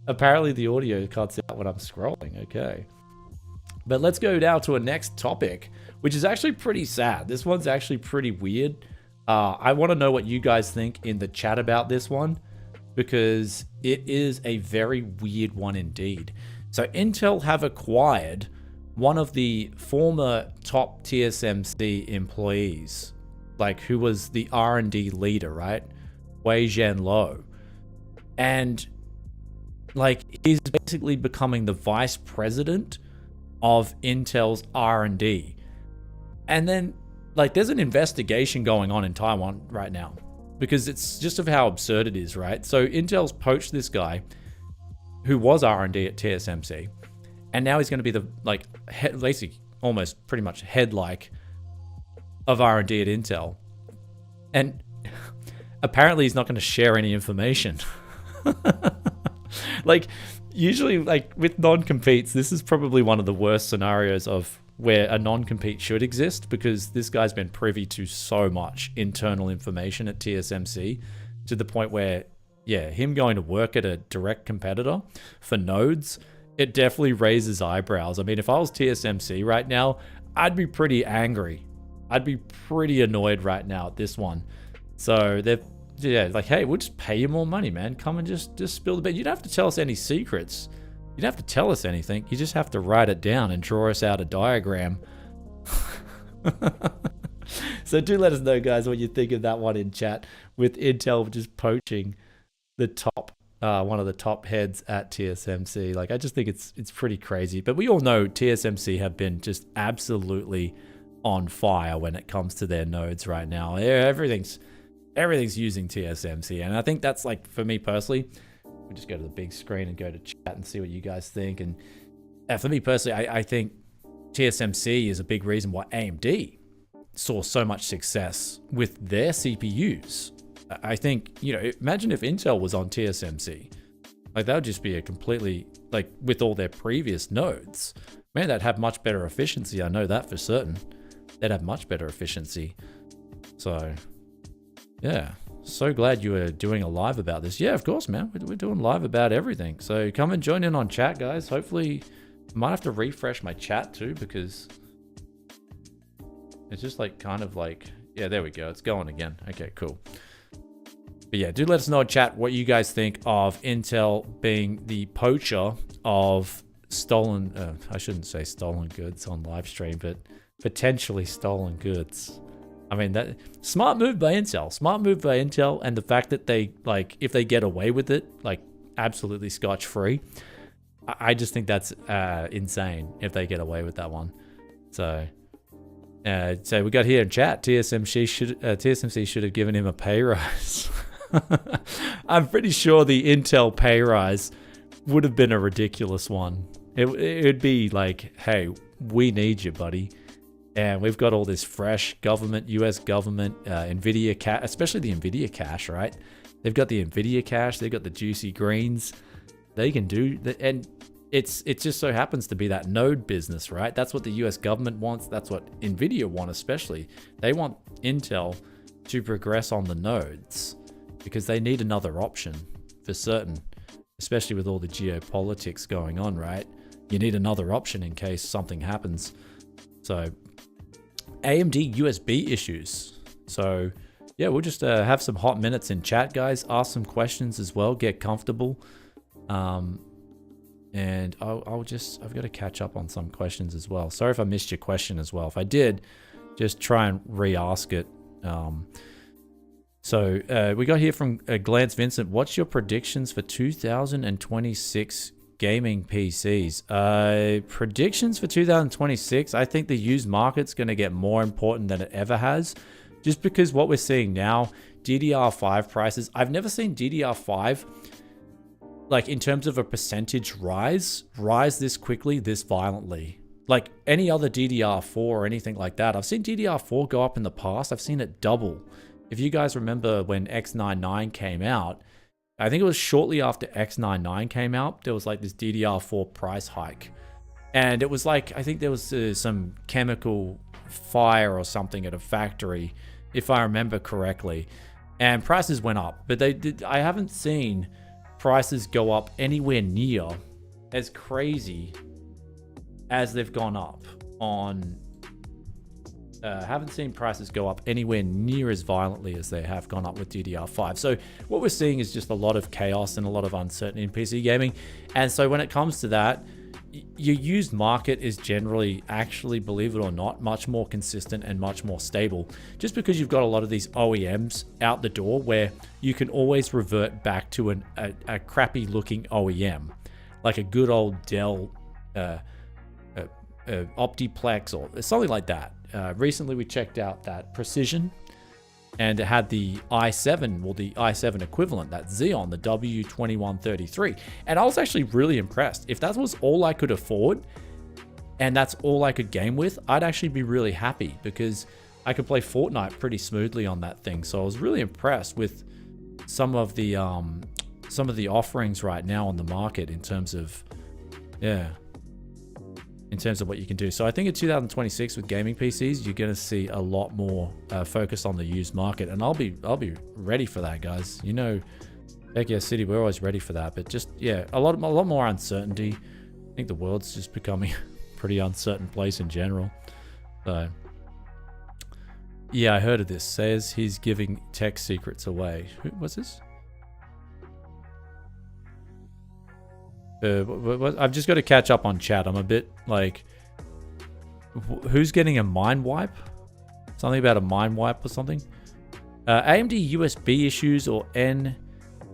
apparently the audio cuts out when I'm scrolling. Okay. But let's go down to a next topic, which is actually pretty sad. This one's actually pretty weird. I want to know what you guys think in the chat about this one, because it is a very weird one indeed. So Intel have acquired one of the former top TSMC employees, like who was the R&D leader, right? Wei Zhenlo. And like he's basically becoming the vice president of Intel's R&D. And then like there's an investigation going on in Taiwan right now because it's just of how absurd it is, right? So Intel's poached this guy who was R&D at TSMC, and now he's going to be the like head, basically almost pretty much head like of R&D at Intel. And apparently he's not going to share any information. Like usually like with non-competes, this is probably one of the worst scenarios of where a non-compete should exist, because this guy's been privy to so much internal information at TSMC to the point where, yeah, him going to work at a direct competitor for nodes, it definitely raises eyebrows. I mean, if I was TSMC right now, I'd be pretty angry. I'd be pretty annoyed right now at this one. So they're, yeah, like, hey, we'll just pay you more money, man. Come and just spill the bed. You don't have to tell us any secrets. You don't have to tell us anything. You just have to write it down and draw us out a diagram. So do let us know, guys, what you think of that one in chat, with Intel just poaching the top, one of the top heads at TSMC. Like, I just think it's pretty crazy. But we all know TSMC have been just absolutely on fire when it comes to their nodes right now. Everything's using TSMC, and I think that's like, for me personally, we just go to the big screen and go to chat and see what you guys think. And for me personally, I think TSMC is a big reason why AMD saw so much success with their CPUs. I think, you know, imagine if Intel was on TSMC. Like, that would just be a completely, like, with all their previous nodes, man, they'd have much better efficiency. I know that for certain. They'd have much better efficiency. So, yeah. So glad you were doing a live about this. Yeah, of course, man. We're doing live about everything. So come and join in on chat, guys. Hopefully, I might have to refresh my chat too, because it's just like kind of like, yeah, there we go. It's going again. Okay, cool. But yeah, do let us know in chat what you guys think of Intel being the poacher of stolen, I shouldn't say stolen goods on live stream, but potentially stolen goods. I mean, that smart move by Intel. Smart move by Intel, and the fact that they, like, if they get away with it, like, absolutely scotch-free, I just think that's insane if they get away with that one. So we got here in chat, TSMC should have given him a pay rise. I'm pretty sure the Intel pay rise would have been a ridiculous one. It'd be like, hey, we need you, buddy. And we've got all this fresh government, US government, NVIDIA cash, especially the NVIDIA cash, right? They've got the NVIDIA cash, they've got the juicy greens. They can do that, and it just so happens to be that node business, right? That's what the US government wants. That's what NVIDIA want, especially. They want Intel to progress on the nodes because they need another option for certain, especially with all the geopolitics going on, right? You need another option in case something happens. So AMD USB issues. So yeah, we'll just have some hot minutes in chat, guys. Ask some questions as well. Get comfortable. And I've got to catch up on some questions as well. Sorry if I missed your question as well. If I did, just try and re-ask it. So we got here from Glance Vincent. What's your predictions for 2026 gaming PCs? Predictions for 2026, I think the used market's going to get more important than it ever has, just because what we're seeing now, DDR5 prices, I've never seen DDR5, like in terms of a percentage rise this quickly, this violently. Like any other DDR4 or anything like that, I've seen DDR4 go up in the past. I've seen it double. If you guys remember when X99 came out, I think it was shortly after X99 came out, there was like this DDR4 price hike. And it was like, I think there was some chemical fire or something at a factory, if I remember correctly. And prices went up, but I haven't seen prices go up anywhere near as crazy as they've gone up on... haven't seen prices go up anywhere near as violently as they have gone up with DDR5. So what we're seeing is just a lot of chaos and a lot of uncertainty in PC gaming. And so when it comes to that, your used market is generally, actually, believe it or not, much more consistent and much more stable. Just because you've got a lot of these OEMs out the door where you can always revert back to a crappy looking OEM, like a good old Dell Optiplex or something like that. Recently we checked out that Precision, and it had the i7, well, the i7 equivalent, that Xeon, the W2133. And I was actually really impressed. If that was all I could afford and that's all I could game with, I'd actually be really happy because I could play Fortnite pretty smoothly on that thing. So I was really impressed with some of the offerings right now on the market in terms of, yeah, in terms of what you can do. So I think in 2026 with gaming PCs, you're going to see a lot more focus on the used market, and I'll be ready for that, guys. You know, heck yeah, City, we're always ready for that. But just, yeah, a lot more uncertainty. I think the world's just becoming a pretty uncertain place in general. So yeah, I heard of this. Says he's giving tech secrets away. What's this? I've just got to catch up on chat. I'm a bit like, who's getting a mind wipe? Something about a mind wipe or something? AMD USB issues or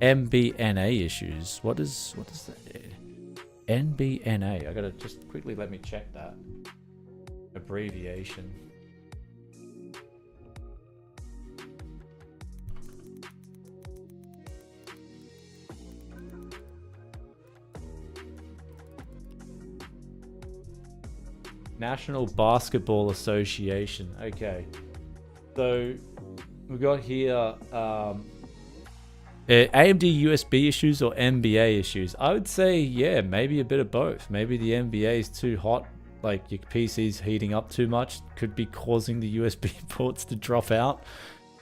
NBNA issues? What is that? NBNA. I gotta just quickly let me check that abbreviation. National Basketball Association. Okay. So we've got here AMD USB issues or NBA issues. I would say, yeah, maybe a bit of both. Maybe the NBA is too hot, like your PC's heating up too much, could be causing the USB ports to drop out.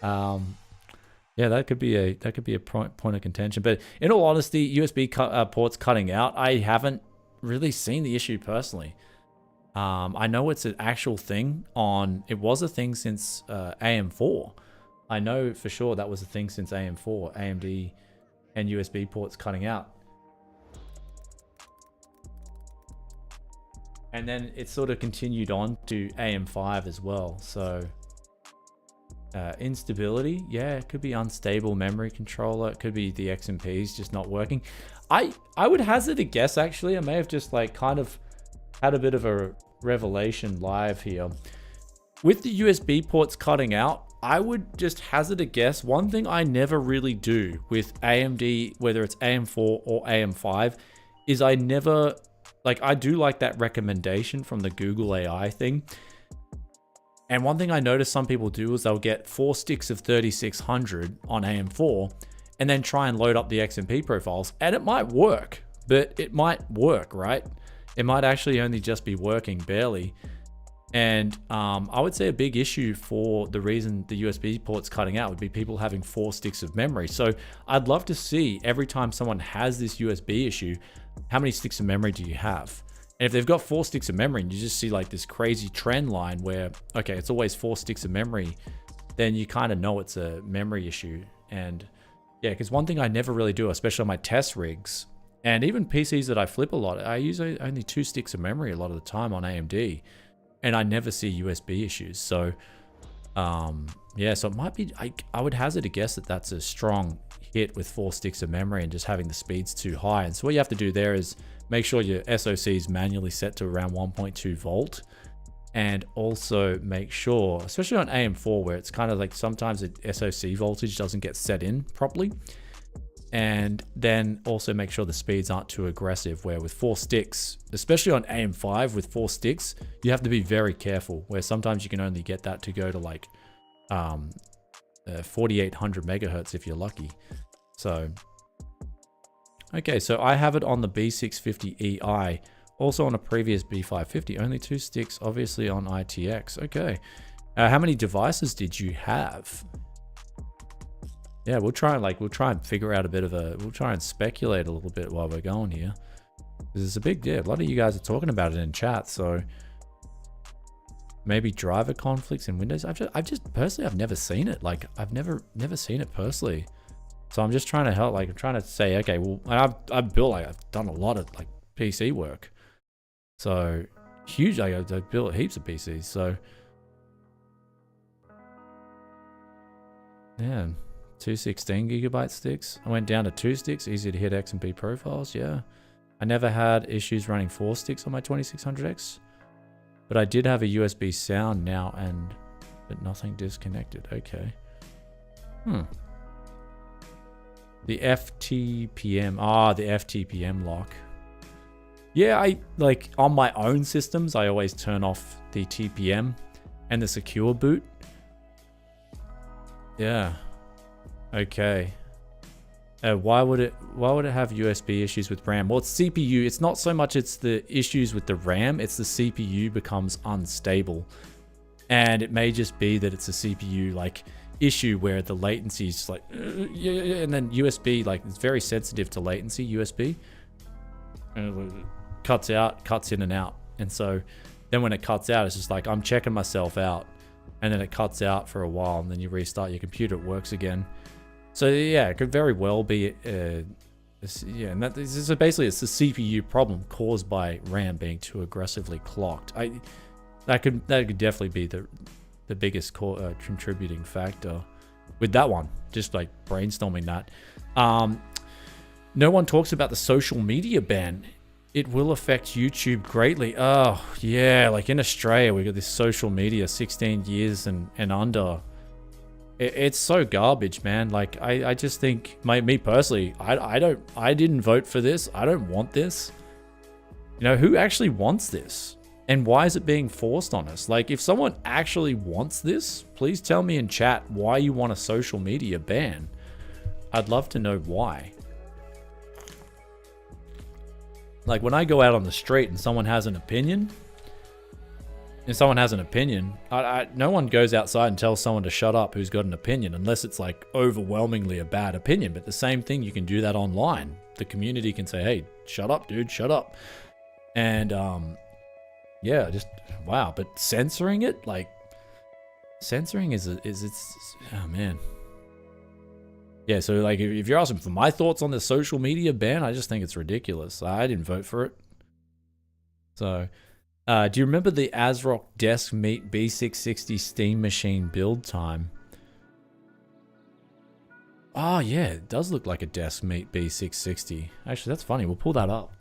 Yeah, that could be a point of contention. But in all honesty, USB ports cutting out, I haven't really seen the issue personally. I know it's an actual thing it was a thing since AM4. I know for sure that was a thing since AM4, AMD and USB ports cutting out. And then it sort of continued on to AM5 as well. So instability, yeah, it could be unstable memory controller. It could be the XMPs just not working. I would hazard a guess, actually. I may have just like kind of had a bit of a revelation live here. With the USB ports cutting out, I would just hazard a guess. One thing I never really do with AMD, whether it's AM4 or AM5, is I never, like, I do like that recommendation from the Google AI thing. And one thing I noticed some people do is they'll get 4 sticks of 3600 on AM4 and then try and load up the XMP profiles. And it might work, but it might work, right? It might actually only just be working barely. And I would say a big issue for the reason the USB port's cutting out would be people having 4 sticks of memory. So I'd love to see every time someone has this USB issue, how many sticks of memory do you have? And if they've got 4 sticks of memory and you just see like this crazy trend line where, okay, it's always 4 sticks of memory, then you kind of know it's a memory issue. And yeah, because one thing I never really do, especially on my test rigs and even PCs that I flip a lot, I use only 2 sticks of memory a lot of the time on AMD. And I never see USB issues. So, yeah, so it might be, I would hazard a guess that that's a strong hit with 4 sticks of memory and just having the speeds too high. And so what you have to do there is make sure your SoC is manually set to around 1.2 volt. And also make sure, especially on AM4, where it's kind of like sometimes the SoC voltage doesn't get set in properly. And then also make sure the speeds aren't too aggressive, where with 4 sticks, especially on AM5 with 4 sticks, you have to be very careful, where sometimes you can only get that to go to like 4800 megahertz if you're lucky. So, okay, so I have it on the B650EI, also on a previous B550, only 2 sticks, obviously on ITX. Okay, how many devices did you have? Yeah, we'll try and figure out a bit of we'll try and speculate a little bit while we're going here. This is a big deal. A lot of you guys are talking about it in chat, so maybe driver conflicts in Windows. I've just personally, I've never seen it. Like I've never seen it personally. So I'm just trying to help, like I'm trying to say, okay, well, I've built, like I've done a lot of like PC work. So huge, like I've built heaps of PCs, so yeah. 2 16GB sticks. I went down to 2 sticks, easy to hit XMP profiles, yeah. I never had issues running 4 sticks on my 2600X, but I did have a USB sound now but nothing disconnected, okay. The FTPM, the FTPM lock. Yeah, I like on my own systems, I always turn off the TPM and the secure boot. Yeah. Okay. Why would it have USB issues with RAM? Well, it's CPU. It's not so much it's the issues with the RAM, it's the CPU becomes unstable. And it may just be that it's a CPU like issue where the latency is like yeah, and then USB, like it's very sensitive to latency, USB. And it cuts out, cuts in and out. And so then when it cuts out, it's just like I'm checking myself out. And then it cuts out for a while, and then you restart your computer, it works again. So yeah, it could very well be, yeah, and so basically it's the CPU problem caused by RAM being too aggressively clocked. That could definitely be the biggest contributing factor with that one. Just like brainstorming that. No one talks about the social media ban. It will affect YouTube greatly. Oh yeah, like in Australia we got this social media 16 years and under. It's so garbage, man. Like I just think, me personally, I didn't vote for this. I don't want this. You know, who actually wants this? And why is it being forced on us? Like, if someone actually wants this, please tell me in chat why you want a social media ban. I'd love to know why. Like, when I go out on the street and someone has an opinion, no one goes outside and tells someone to shut up who's got an opinion, unless it's like overwhelmingly a bad opinion. But the same thing, you can do that online. The community can say, hey, shut up, dude, shut up. And yeah, just wow. But censoring it, like, censoring is oh man. Yeah, so like if you're asking for my thoughts on the social media ban, I just think it's ridiculous. I didn't vote for it. So, do you remember the ASRock Desk Meet B660 Steam Machine build time? Oh yeah, it does look like a Desk Meet B660. Actually, that's funny. We'll pull that up.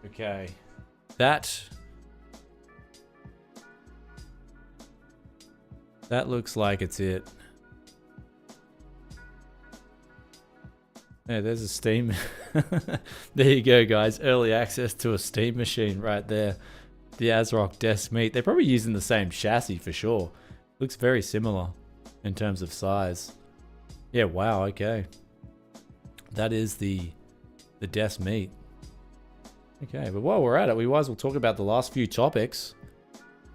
Okay, that looks like it's it. Yeah, there's a Steam. There you go, guys. Early access to a Steam machine right there. The ASRock Desk Meet. They're probably using the same chassis for sure. Looks very similar in terms of size. Yeah, wow, okay. That is the Desk Meet. Okay, but while we're at it, we might as well talk about the last few topics.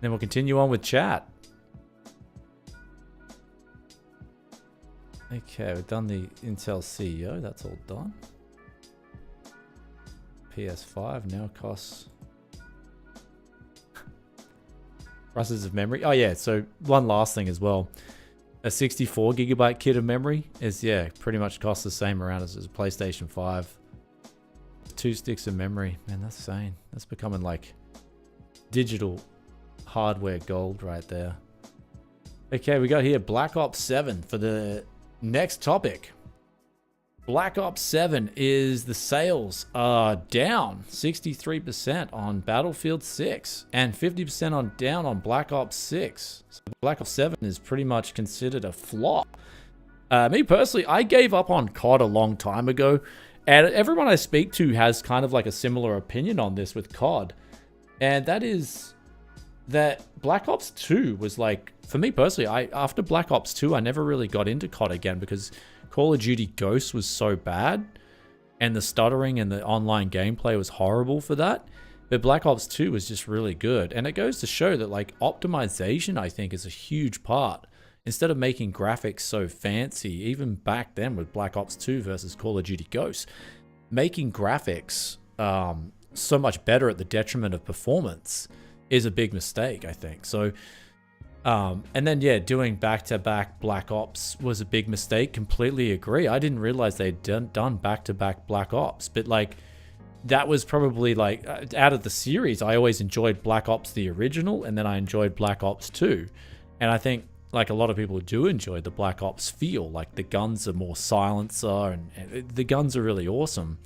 Then we'll continue on with chat. Okay, we've done the Intel CEO. That's all done. PS5 now costs... Prices of memory. Oh yeah, so one last thing as well. A 64GB kit of memory is, yeah, pretty much costs the same amount as a PlayStation 5. 2 sticks of memory. Man, that's insane. That's becoming like digital hardware gold right there. Okay, we got here Black Ops 7 for the next topic. Black Ops 7 is the sales are down 63% on Battlefield 6 and 50% down on Black Ops 6. So Black Ops 7 is pretty much considered a flop. Me personally, I gave up on COD a long time ago. And everyone I speak to has kind of like a similar opinion on this with COD. And that is that Black Ops 2 was like, for me personally, after Black Ops 2, I never really got into COD again because Call of Duty Ghosts was so bad. And the stuttering and the online gameplay was horrible for that. But Black Ops 2 was just really good. And it goes to show that like optimization, I think, is a huge part. Instead of making graphics so fancy, even back then with Black Ops 2 versus Call of Duty Ghosts, making graphics so much better at the detriment of performance is a big mistake, I think. So, and then, yeah, doing back-to-back Black Ops was a big mistake. Completely agree. I didn't realize they'd done back-to-back Black Ops, but like, that was probably like, out of the series, I always enjoyed Black Ops the original, and then I enjoyed Black Ops 2. And I think like a lot of people do enjoy the Black Ops feel, like the guns are more silencer and the guns are really awesome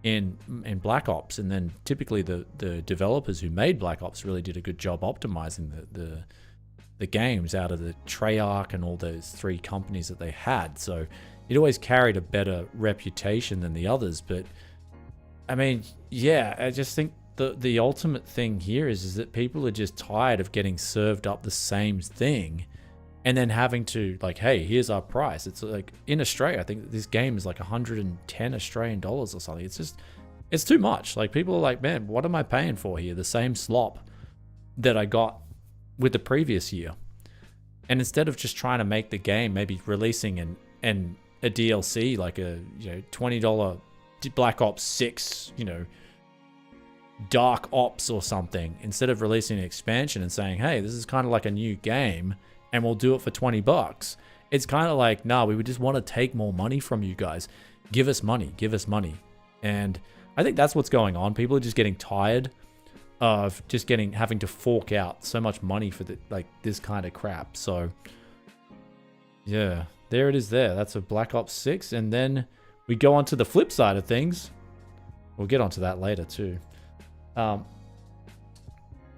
in Black Ops. And then typically the developers who made Black Ops really did a good job optimizing the games out of the Treyarch and all those 3 companies that they had. So it always carried a better reputation than the others. But I mean, yeah, I just think the ultimate thing here is that people are just tired of getting served up the same thing. And then having to like, hey, here's our price. It's like in Australia, I think this game is like 110 Australian dollars or something. It's just, it's too much. Like people are like, man, what am I paying for here? The same slop that I got with the previous year. And instead of just trying to make the game, maybe releasing a DLC, like a $20 Black Ops 6, Dark Ops or something, instead of releasing an expansion and saying, hey, this is kind of like a new game, and we'll do it for $20. It's kind of like, nah, we would just want to take more money from you guys. Give us money, give us money. And I think that's what's going on. People are just getting tired of just having to fork out so much money for this kind of crap. So yeah, there it is there. That's a Black Ops 6. And then we go on to the flip side of things. We'll get onto that later too.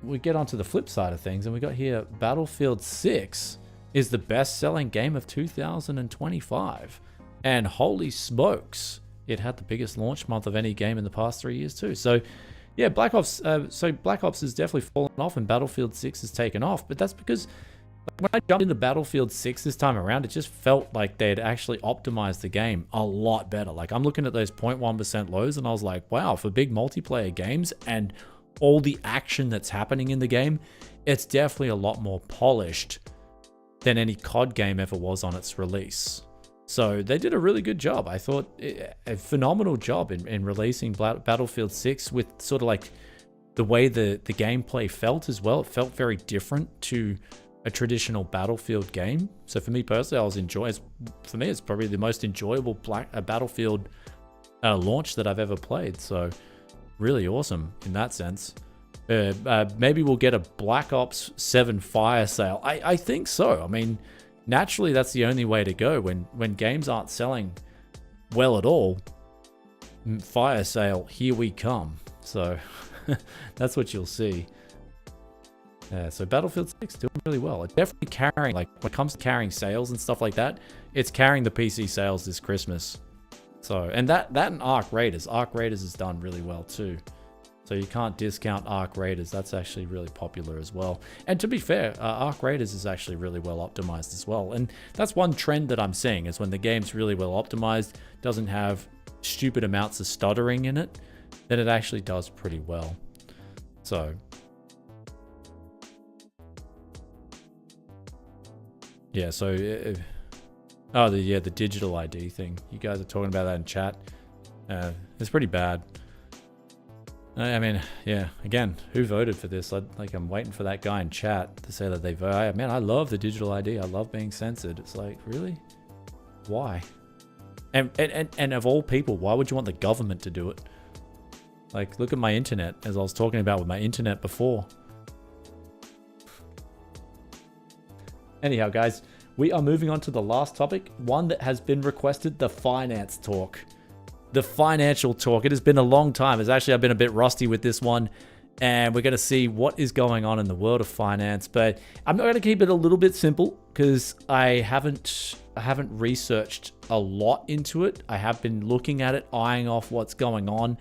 we get onto the flip side of things, and we got here Battlefield 6 is the best-selling game of 2025, and holy smokes, it had the biggest launch month of any game in the past 3 years too. So yeah, Black Ops has definitely fallen off, and Battlefield 6 has taken off, but that's because when I jumped into Battlefield 6 this time around, it just felt like they'd actually optimized the game a lot better. Like, I'm looking at those 0.1% lows, and I was like, wow, for big multiplayer games and all the action that's happening in the game, it's definitely a lot more polished than any COD game ever was on its release. So they did a really good job. I thought a phenomenal job in releasing Battlefield 6 with sort of like the way the gameplay felt as well. It felt very different to a traditional Battlefield game. So for me personally, I was enjoying. For me, it's probably the most enjoyable Battlefield launch that I've ever played. So really awesome in that sense. Maybe we'll get a Black Ops 7 fire sale. I think so. I mean, naturally, that's the only way to go when games aren't selling well at all. Fire sale, here we come. So that's what you'll see. Yeah, so Battlefield 6 doing really well. It's definitely carrying, like when it comes to carrying sales and stuff like that, it's carrying the PC sales this Christmas. So, and that and Arc Raiders. Arc Raiders has done really well too. So you can't discount Arc Raiders. That's actually really popular as well. And to be fair, Arc Raiders is actually really well optimized as well. And that's one trend that I'm seeing is when the game's really well optimized, doesn't have stupid amounts of stuttering in it, then it actually does pretty well. So yeah, so the digital ID thing. You guys are talking about that in chat. It's pretty bad. I mean, yeah, again, who voted for this? I'm waiting for that guy in chat to say that they vote. Man, I love the digital ID. I love being censored. It's like, really? Why? And of all people, why would you want the government to do it? Like, look at my internet, as I was talking about with my internet before. Anyhow, guys, we are moving on to the last topic, one that has been requested, the finance talk. The financial talk. It has been a long time. I've been a bit rusty with this one, and we're going to see what is going on in the world of finance, but I'm going to keep it a little bit simple because I haven't researched a lot into it. I have been looking at it, eyeing off what's going on,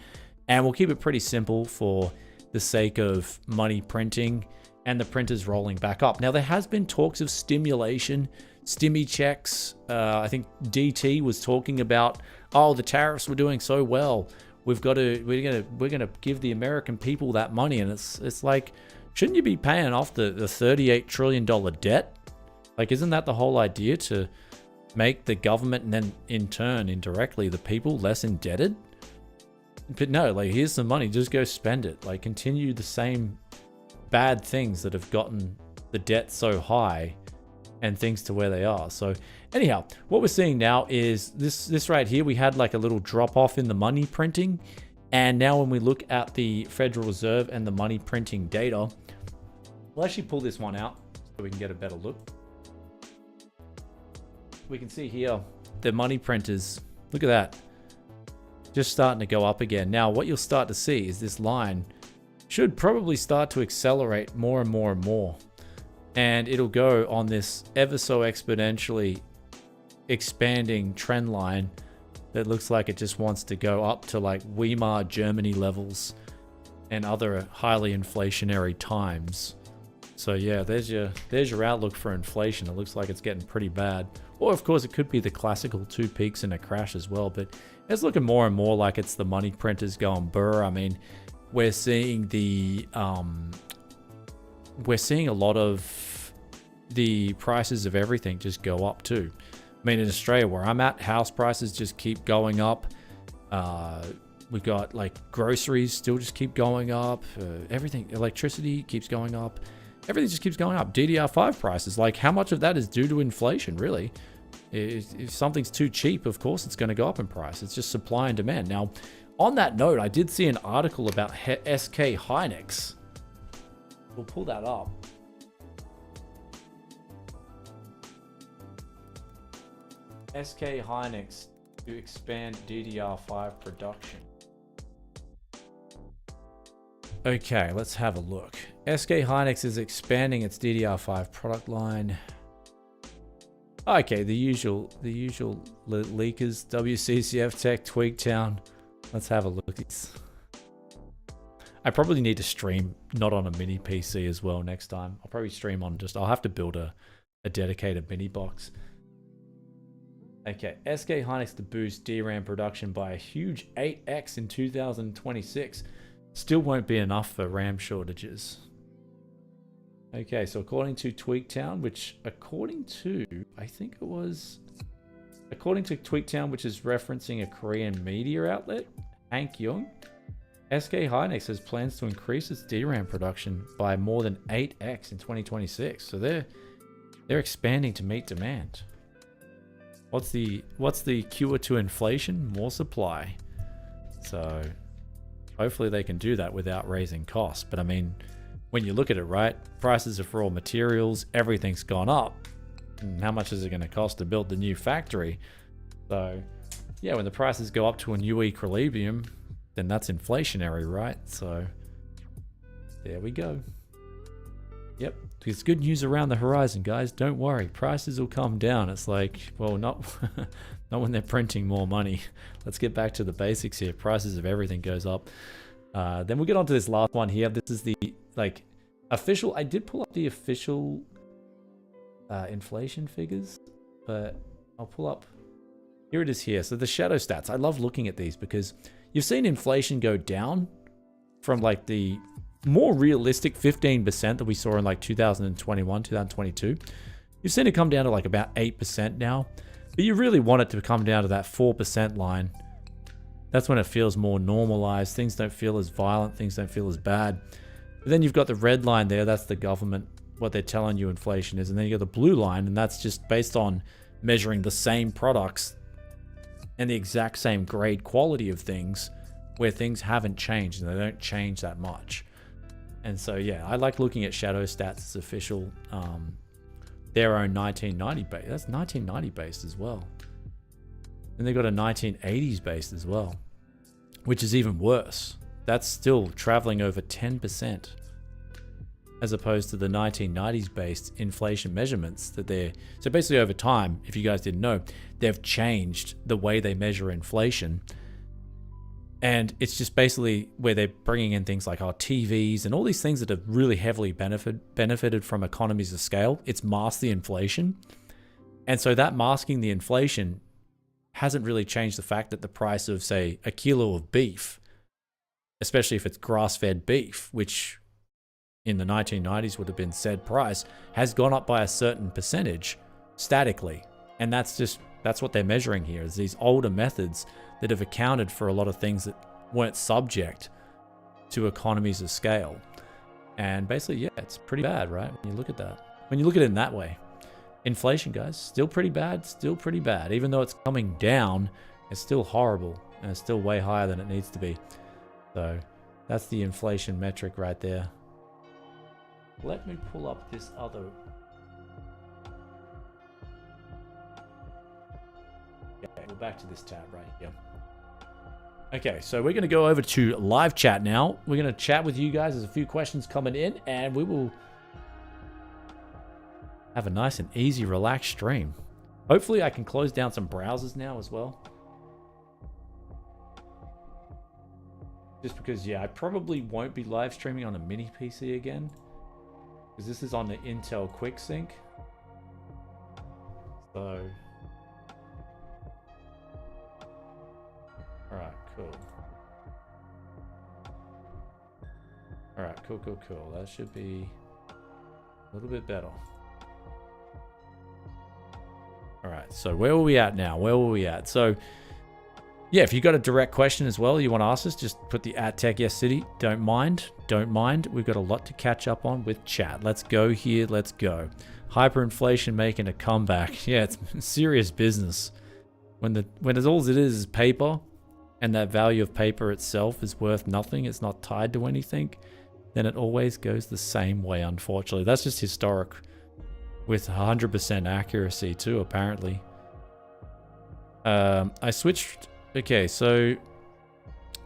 and we'll keep it pretty simple for the sake of money printing and the printers rolling back up. Now, there has been talks of stimulation, stimmy checks. I think DT was talking about, oh, the tariffs were doing so well. We're gonna give the American people that money, and it's like, shouldn't you be paying off the $38 trillion debt? Like, isn't that the whole idea, to make the government and then in turn indirectly the people less indebted? But no, like, here's some money, just go spend it. Like, continue the same bad things that have gotten the debt so high and things to where they are. So anyhow, what we're seeing now is this right here. We had like a little drop off in the money printing, and now when we look at the Federal Reserve and the money printing data, we'll actually pull this one out so we can get a better look. We can see here the money printers, look at that, just starting to go up again. Now what you'll start to see is this line should probably start to accelerate more and more and more, and it'll go on this ever so exponentially expanding trend line that looks like it just wants to go up to like Weimar Germany levels and other highly inflationary times. So yeah, there's your outlook for inflation. It looks like it's getting pretty bad. Or of course it could be the classical two peaks and a crash as well, but it's looking more and more like it's the money printers going burr. I mean, we're seeing a lot of the prices of everything just go up too. I mean, in Australia where I'm at, house prices just keep going up. We've got like groceries still just keep going up. Everything, electricity keeps going up. Everything just keeps going up. DDR5 prices, like how much of that is due to inflation, really? If something's too cheap, of course it's going to go up in price. It's just supply and demand. Now, on that note, I did see an article about SK Hynix. We'll pull that up. SK Hynix to expand DDR5 production. Okay, let's have a look. SK Hynix is expanding its DDR5 product line. Okay, the usual leakers, WCCF Tech, Tweaktown. Let's have a look. I probably need to stream not on a mini PC as well next time. I'll probably stream on I'll have to build a dedicated mini box. Okay, SK Hynix to boost DRAM production by a huge 8x in 2026. Still won't be enough for RAM shortages. Okay, so according to Tweaktown, which according to Tweaktown, which is referencing a Korean media outlet, Hank Young, SK Hynix has plans to increase its DRAM production by more than 8x in 2026. So they're expanding to meet demand. What's the cure to inflation? More supply. So hopefully they can do that without raising costs. But I mean, when you look at it, right, prices of raw materials, everything's gone up. And how much is it going to cost to build the new factory? So yeah, when the prices go up to a new equilibrium, then that's inflationary, right? So there we go. Yep, there's good news around the horizon, guys. Don't worry, prices will come down. It's like, well, not when they're printing more money. Let's get back to the basics here. Prices of everything goes up. Then we'll get on to this last one here. This is the official. I did pull up the official inflation figures, but I'll pull up. Here it is here. So the shadow stats. I love looking at these because you've seen inflation go down from like the more realistic 15% that we saw in like 2021, 2022. You've seen it come down to like about 8% now, but you really want it to come down to that 4% line. That's when it feels more normalized. Things don't feel as violent. Things don't feel as bad. But then you've got the red line there. That's the government, what they're telling you inflation is. And then you got the blue line, and that's just based on measuring the same products and the exact same grade quality of things where things haven't changed and they don't change that much. And so, yeah, I like looking at Shadow Stats as official, their own 1990 base. That's 1990 based as well. And they've got a 1980s based as well, which is even worse. That's still traveling over 10% as opposed to the 1990s based inflation measurements that they're... So basically over time, if you guys didn't know, they've changed the way they measure inflation. And it's just basically where they're bringing in things like our TVs and all these things that have really heavily benefited from economies of scale. It's masked the inflation. And so that masking the inflation hasn't really changed the fact that the price of, say, a kilo of beef, especially if it's grass-fed beef, which in the 1990s would have been said price, has gone up by a certain percentage statically. And that's what they're measuring here, is these older methods that have accounted for a lot of things that weren't subject to economies of scale. And basically, yeah, it's pretty bad, right? When you look at that. When you look at it in that way. Inflation, guys, still pretty bad, still pretty bad. Even though it's coming down, it's still horrible, and it's still way higher than it needs to be. So that's the inflation metric right there. Let me pull up this other... Okay, we're back to this tab right here. Okay, so we're going to go over to live chat now. We're going to chat with you guys. There's a few questions coming in, and we will have a nice and easy, relaxed stream. Hopefully I can close down some browsers now as well. Just because, yeah, I probably won't be live streaming on a mini PC again, because this is on the Intel Quicksync. So... Alright, cool. Alright, cool. That should be a little bit better. Alright, so where were we at now? So, yeah, if you got a direct question as well you want to ask us, just put the @TechYesCity. Don't mind. We've got a lot to catch up on with chat. Let's go here, let's go. Hyperinflation making a comeback. Yeah, it's serious business. When all it is paper, and that value of paper itself is worth nothing, it's not tied to anything, then it always goes the same way, unfortunately. That's just historic, with 100% accuracy too, apparently. I switched... Okay, so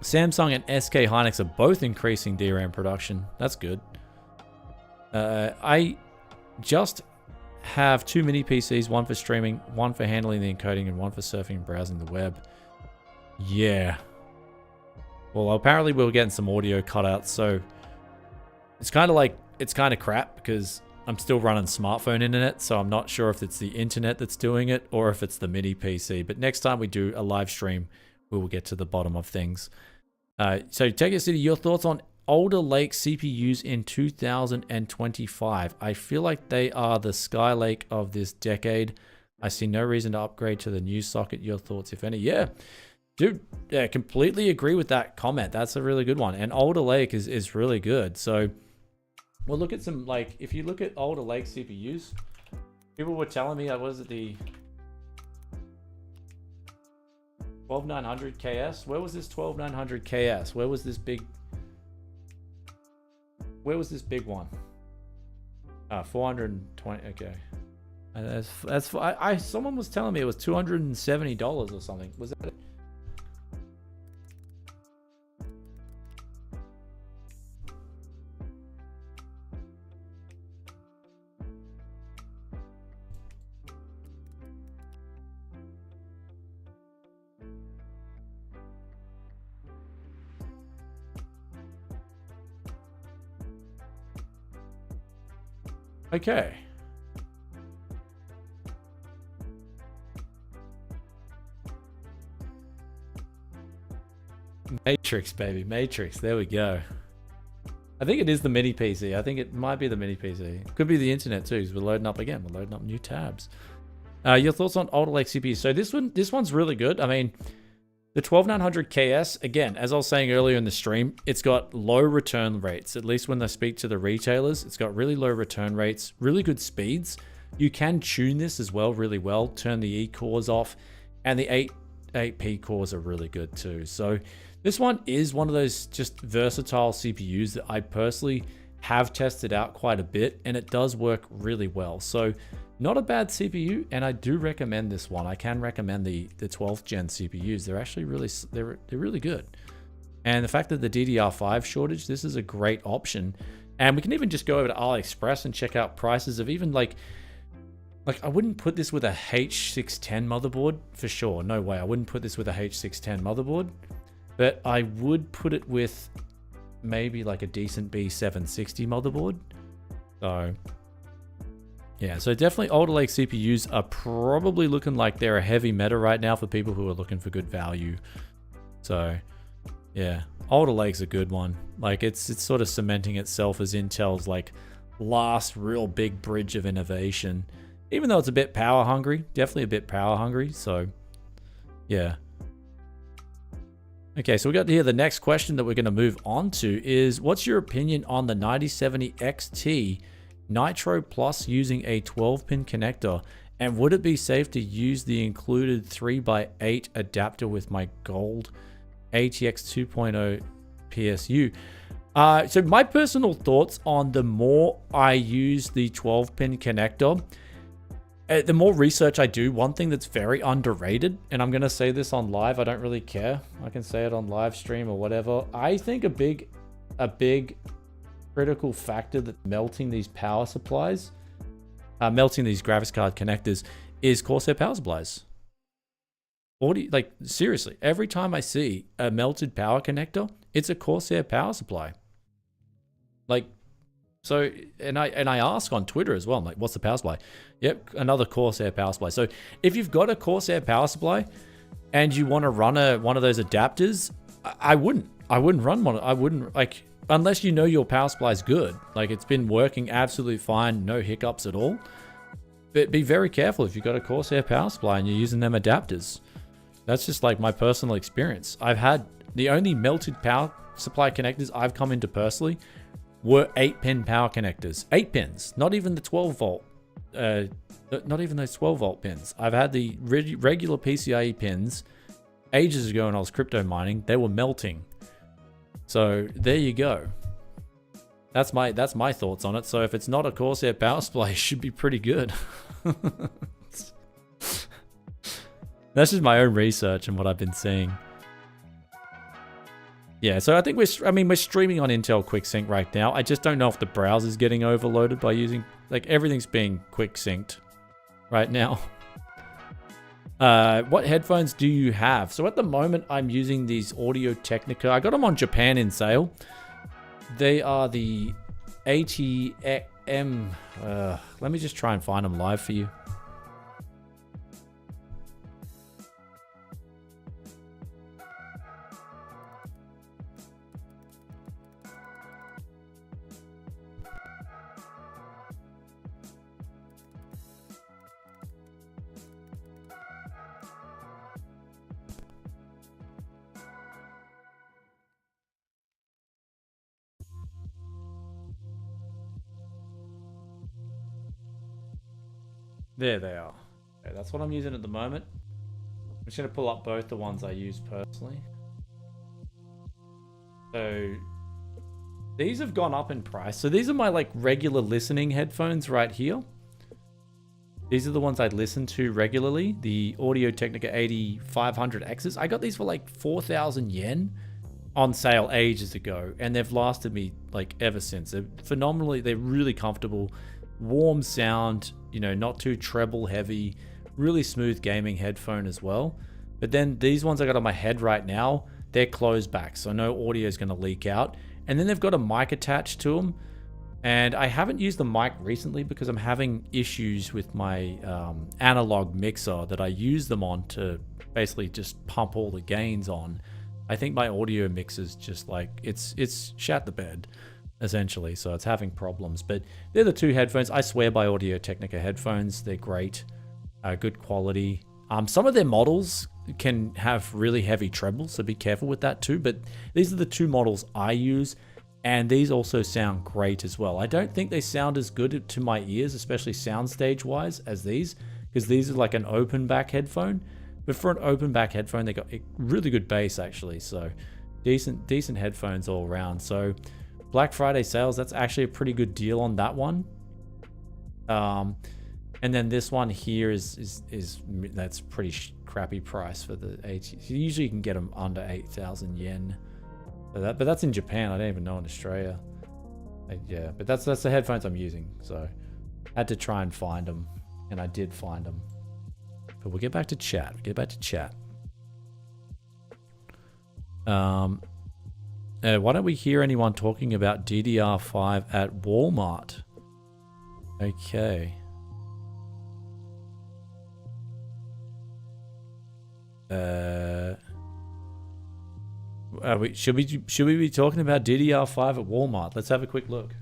Samsung and SK Hynix are both increasing DRAM production. That's good. I just have 2 mini PCs, one for streaming, one for handling the encoding, and one for surfing and browsing the web. Yeah. Well, apparently we were getting some audio cutouts, so it's kind of crap because I'm still running smartphone internet, so I'm not sure if it's the internet that's doing it or if it's the mini PC. But next time we do a live stream, we will get to the bottom of things. So Tech City, your thoughts on Alder Lake CPUs in 2025? I feel like they are the Skylake of this decade. I see no reason to upgrade to the new socket. Your thoughts, if any? Yeah, dude, yeah, completely agree with that comment. That's a really good one. And Alder Lake is really good. So we'll look at some, like, if you look at Alder Lake CPUs, people were telling me, was it the 12900 KS? Where was this 12900 KS? Where was this big one? 420. Okay. That's someone was telling me it was $270 or something. Was that it? Okay. Matrix, baby. Matrix. There we go. I think it is the mini PC. I think it might be the mini PC. Could be the internet too, because we're loading up again. We're loading up new tabs. Your thoughts on Alder Lake CPU? So this one's really good. I mean, the 12900 KS, again, as I was saying earlier in the stream, it's got low return rates. At least when they speak to the retailers, it's got really low return rates, really good speeds. You can tune this as well really well, turn the E cores off, and the 8P cores are really good too. So this one is one of those just versatile CPUs that I personally have tested out quite a bit, and it does work really well. So not a bad CPU, and I do recommend this one. I can recommend the 12th gen CPUs. They're actually they're really good. And the fact that the DDR5 shortage, this is a great option. And we can even just go over to AliExpress and check out prices of even like I wouldn't put this with a H610 motherboard for sure. No way. I wouldn't put this with a H610 motherboard, but I would put it with maybe like a decent B760 motherboard. So yeah, so definitely Alder Lake CPUs are probably looking like they're a heavy meta right now for people who are looking for good value. So yeah, Alder Lake's a good one. Like it's sort of cementing itself as Intel's like last real big bridge of innovation, even though it's a bit power hungry, definitely a bit power hungry. So yeah. Okay, so we got here the next question that we're going to move on to is, what's your opinion on the 9070 XT Nitro Plus using a 12-pin connector, and would it be safe to use the included 3x8 adapter with my gold ATX 2.0 PSU? So my personal thoughts on the more I use the 12-pin connector, the more research I do, one thing that's very underrated, and I'm going to say this on live, I don't really care. I can say it on live stream or whatever. I think a big critical factor that melting these power supplies, melting these graphics card connectors, is Corsair power supplies. Like seriously, every time I see a melted power connector, it's a Corsair power supply. Like, so, and I ask on Twitter as well, I'm like, what's the power supply? Yep, another Corsair power supply. So if you've got a Corsair power supply and you want to run one of those adapters, I wouldn't run one. I wouldn't, like, unless you know your power supply is good. Like it's been working absolutely fine, no hiccups at all. But be very careful if you've got a Corsair power supply and you're using them adapters. That's just like my personal experience. I've had the only melted power supply connectors I've come into personally were 8-pin power connectors. 8 pins, not even the 12 volt. Not even those 12 volt pins. I've had the regular PCIe pins ages ago when I was crypto mining. They were melting. So there you go. That's my thoughts on it. So if it's not a Corsair power supply, it should be pretty good. That's just my own research and what I've been seeing. Yeah, so I think we're streaming on Intel Quicksync right now. I just don't know if the browser's getting overloaded by using, like, everything's being quick-synced right now. What headphones do you have? So at the moment, I'm using these Audio Technica. I got them on Japan in sale. They are the ATM. Let me just try and find them live for you. There they are. Okay, that's what I'm using at the moment. I'm just going to pull up both the ones I use personally. So these have gone up in price. So these are my like regular listening headphones right here. These are the ones I listen to regularly. The Audio Technica 8500Xs. I got these for like 4,000 yen on sale ages ago. And they've lasted me like ever since. They're phenomenally, they're really comfortable. Warm sound, you know, not too treble heavy, really smooth gaming headphone as well. But then these ones I got on my head right now, they're closed back, so no audio is going to leak out. And then they've got a mic attached to them. And I haven't used the mic recently because I'm having issues with my analog mixer that I use them on to basically just pump all the gains on. I think my audio mixer's just like, it's shat the bed, essentially, so it's having problems. But they're the two headphones. I swear by Audio Technica headphones. They're great, good quality. Some of their models can have really heavy treble, so be careful with that too. But these are the two models I use, and these also sound great as well. I don't think they sound as good to my ears, especially soundstage wise, as these, because these are like an open back headphone. But for an open back headphone, they got a really good bass actually, so decent headphones all around. So Black Friday sales, that's actually a pretty good deal on that one. And then this one here is that's pretty crappy price for the 80. So usually you can get them under 8,000 yen. So but that's in Japan. I don't even know in Australia. Yeah, but that's the headphones I'm using. So I had to try and find them, and I did find them. But we'll get back to chat. Why don't we hear anyone talking about DDR5 at Walmart? Okay. Should we be talking about DDR5 at Walmart? Let's have a quick look.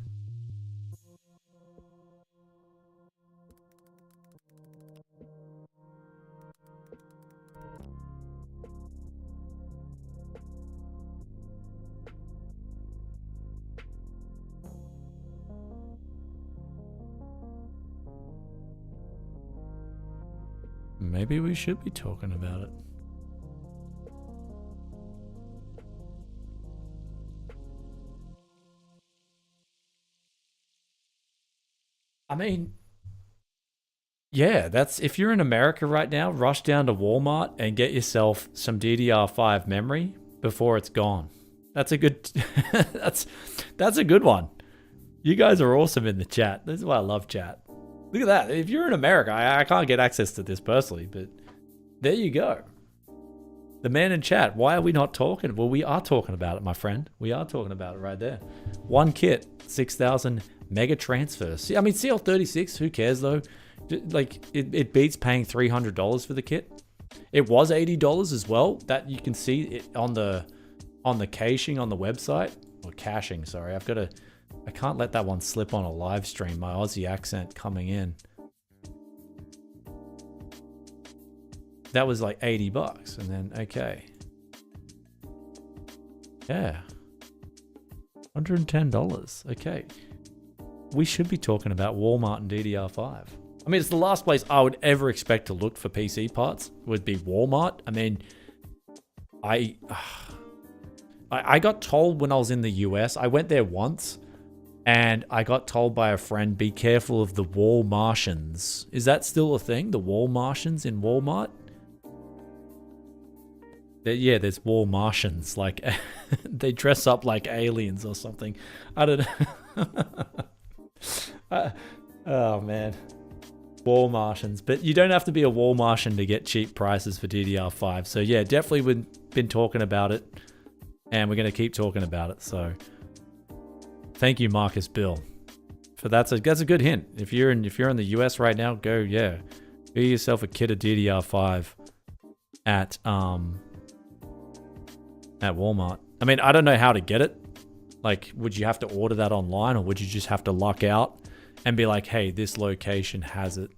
Maybe we should be talking about it. I mean, yeah, that's, if you're in America right now, rush down to Walmart and get yourself some DDR5 memory before it's gone. That's a good that's a good one. You guys are awesome in the chat. This is why I love chat. Look at that. If you're in America, I can't get access to this personally, but there you go. The man in chat, why are we not talking? Well, we are talking about it, my friend. We are talking about it right there. One kit, 6,000 mega transfers. See, I mean, CL36, who cares though? Like, it beats paying $300 for the kit. It was $80 as well. That you can see it on the caching on the website. Or caching, sorry. I can't let that one slip on a live stream. My Aussie accent coming in. That was like $80, and then okay. Yeah. $110. Okay. We should be talking about Walmart and DDR5. I mean, it's the last place I would ever expect to look for PC parts would be Walmart. I mean, I got told when I was in the US, I went there once, and I got told by a friend, be careful of the wall Martians. Is that still a thing? The wall Martians in Walmart? Yeah, there's war Martians. Like, they dress up like aliens or something. I don't know. Oh, man. War Martians. But you don't have to be a war Martian to get cheap prices for DDR5. So, yeah, definitely been talking about it. And we're going to keep talking about it. So, thank you, Marcus Bill. For that's a good hint. If you're in the US right now, go yourself a kit of DDR5 at Walmart. I mean, I don't know how to get it. Like, would you have to order that online, or would you just have to luck out and be like, hey, this location has it,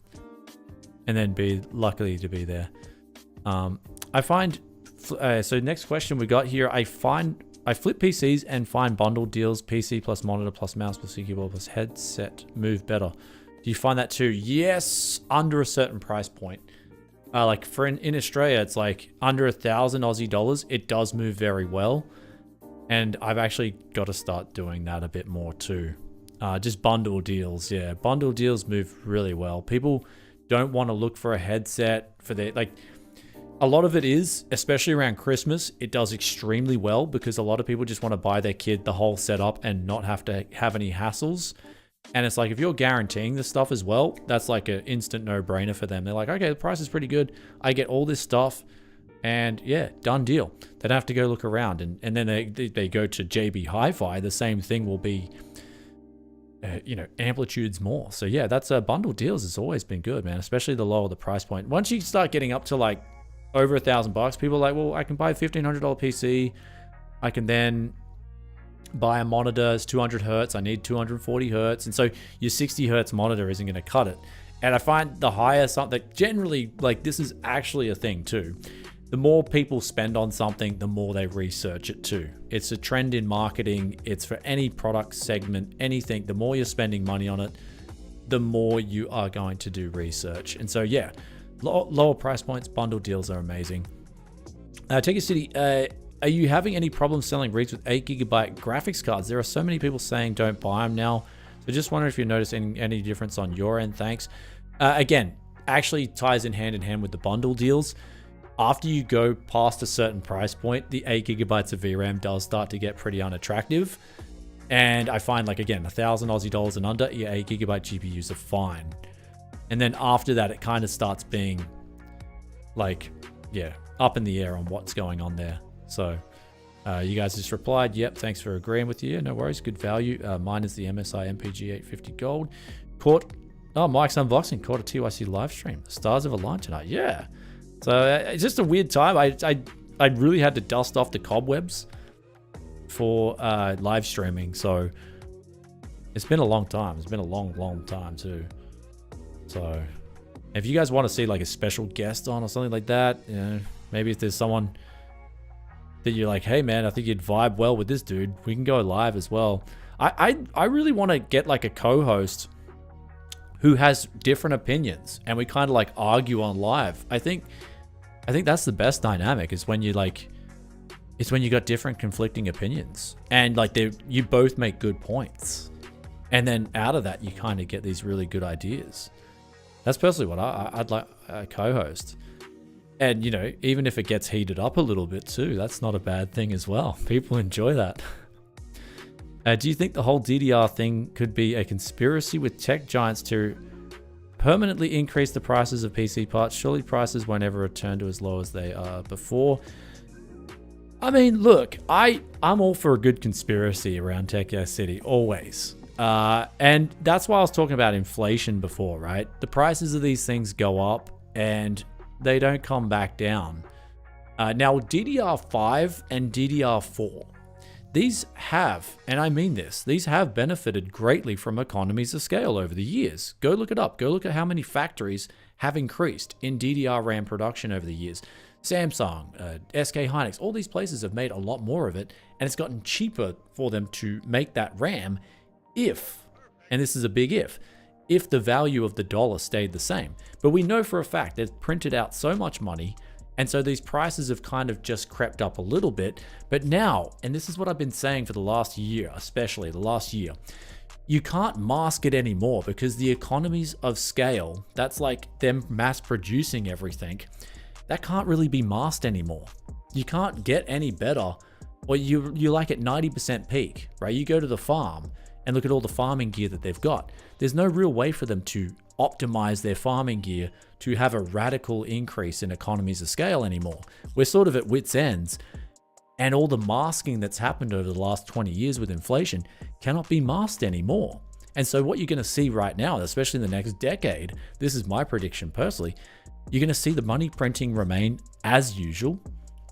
and then be lucky to be there? I find so next question we got here. I flip PCs and find bundled deals. PC plus monitor plus mouse plus keyboard plus headset move better. Do you find that too? Yes, under a certain price point. Like in Australia, it's like under 1,000 Aussie dollars. It does move very well. And I've actually got to start doing that a bit more too. Just bundle deals. Yeah, bundle deals move really well. People don't want to look for a headset for their, like, a lot of it is, especially around Christmas, it does extremely well because a lot of people just want to buy their kid the whole setup and not have to have any hassles. And it's like, if you're guaranteeing this stuff as well, that's like an instant no-brainer for them. They're like, okay, the price is pretty good. I get all this stuff, and yeah, done deal. They don't have to go look around. And then they go to JB Hi-Fi. The same thing will be, amplitudes more. So yeah, that's bundle deals has always been good, man, especially the lower the price point. Once you start getting up to like over $1,000, people are like, well, I can buy a $1,500 PC. I can then buy a monitor. It's 200 hertz. I need 240 hertz. And so your 60 hertz monitor isn't going to cut it. And I find the higher something, generally, like, this is actually a thing too. The more people spend on something, the more they research it too. It's a trend in marketing. It's for any product segment, anything. The more you're spending money on it, the more you are going to do research. And so, yeah, lower price points, bundle deals are amazing. Take a city. Are you having any problems selling rigs with 8GB graphics cards? There are so many people saying don't buy them now. So just wondering if you're noticing any difference on your end. Thanks. Again, actually ties in hand with the bundle deals. After you go past a certain price point, the 8GB of VRAM does start to get pretty unattractive. And I find, like, again, 1,000 Aussie dollars and under, your 8GB GPUs are fine. And then after that, it kind of starts being like, yeah, up in the air on what's going on there. So you guys just replied, yep, thanks for agreeing with you. Yeah, no worries, good value. Mine is the MSI MPG 850 Gold. Mike's unboxing, caught a TYC live stream. The stars have aligned tonight, yeah. So it's just a weird time. I really had to dust off the cobwebs for live streaming. So it's been a long time. It's been a long time too. So if you guys want to see like a special guest on or something like that, maybe if there's someone that you're like, hey man, I think you'd vibe well with this dude, we can go live as well. I really want to get like a co-host who has different opinions and we kind of like argue on live. I think that's the best dynamic, is when you like, it's when you got different conflicting opinions and like you both make good points. And then out of that, you kind of get these really good ideas. That's personally what I'd like a co-host. And, even if it gets heated up a little bit too, that's not a bad thing as well. People enjoy that. Do you think the whole DDR thing could be a conspiracy with tech giants to permanently increase the prices of PC parts? Surely prices won't ever return to as low as they are before. I mean, look, I'm all for a good conspiracy around Tech City, always. And that's why I was talking about inflation before, right? The prices of these things go up and they don't come back down. Now, DDR5 and DDR4, these have, and I mean this, these have benefited greatly from economies of scale over the years. Go look it up. Go look at how many factories have increased in DDR RAM production over the years. Samsung, SK Hynix, all these places have made a lot more of it, and it's gotten cheaper for them to make that RAM if, and this is a big if the value of the dollar stayed the same. But we know for a fact they've printed out so much money, and so these prices have kind of just crept up a little bit. But now, and this is what I've been saying for the last year, especially the last year, you can't mask it anymore because the economies of scale, that's like them mass producing everything, that can't really be masked anymore. You can't get any better, or you like at 90% peak, right? You go to the farm and look at all the farming gear that they've got. There's no real way for them to optimize their farming gear to have a radical increase in economies of scale anymore. We're sort of at wit's ends, and all the masking that's happened over the last 20 years with inflation cannot be masked anymore. And so what you're going to see right now, especially in the next decade, this is my prediction personally, you're going to see the money printing remain as usual.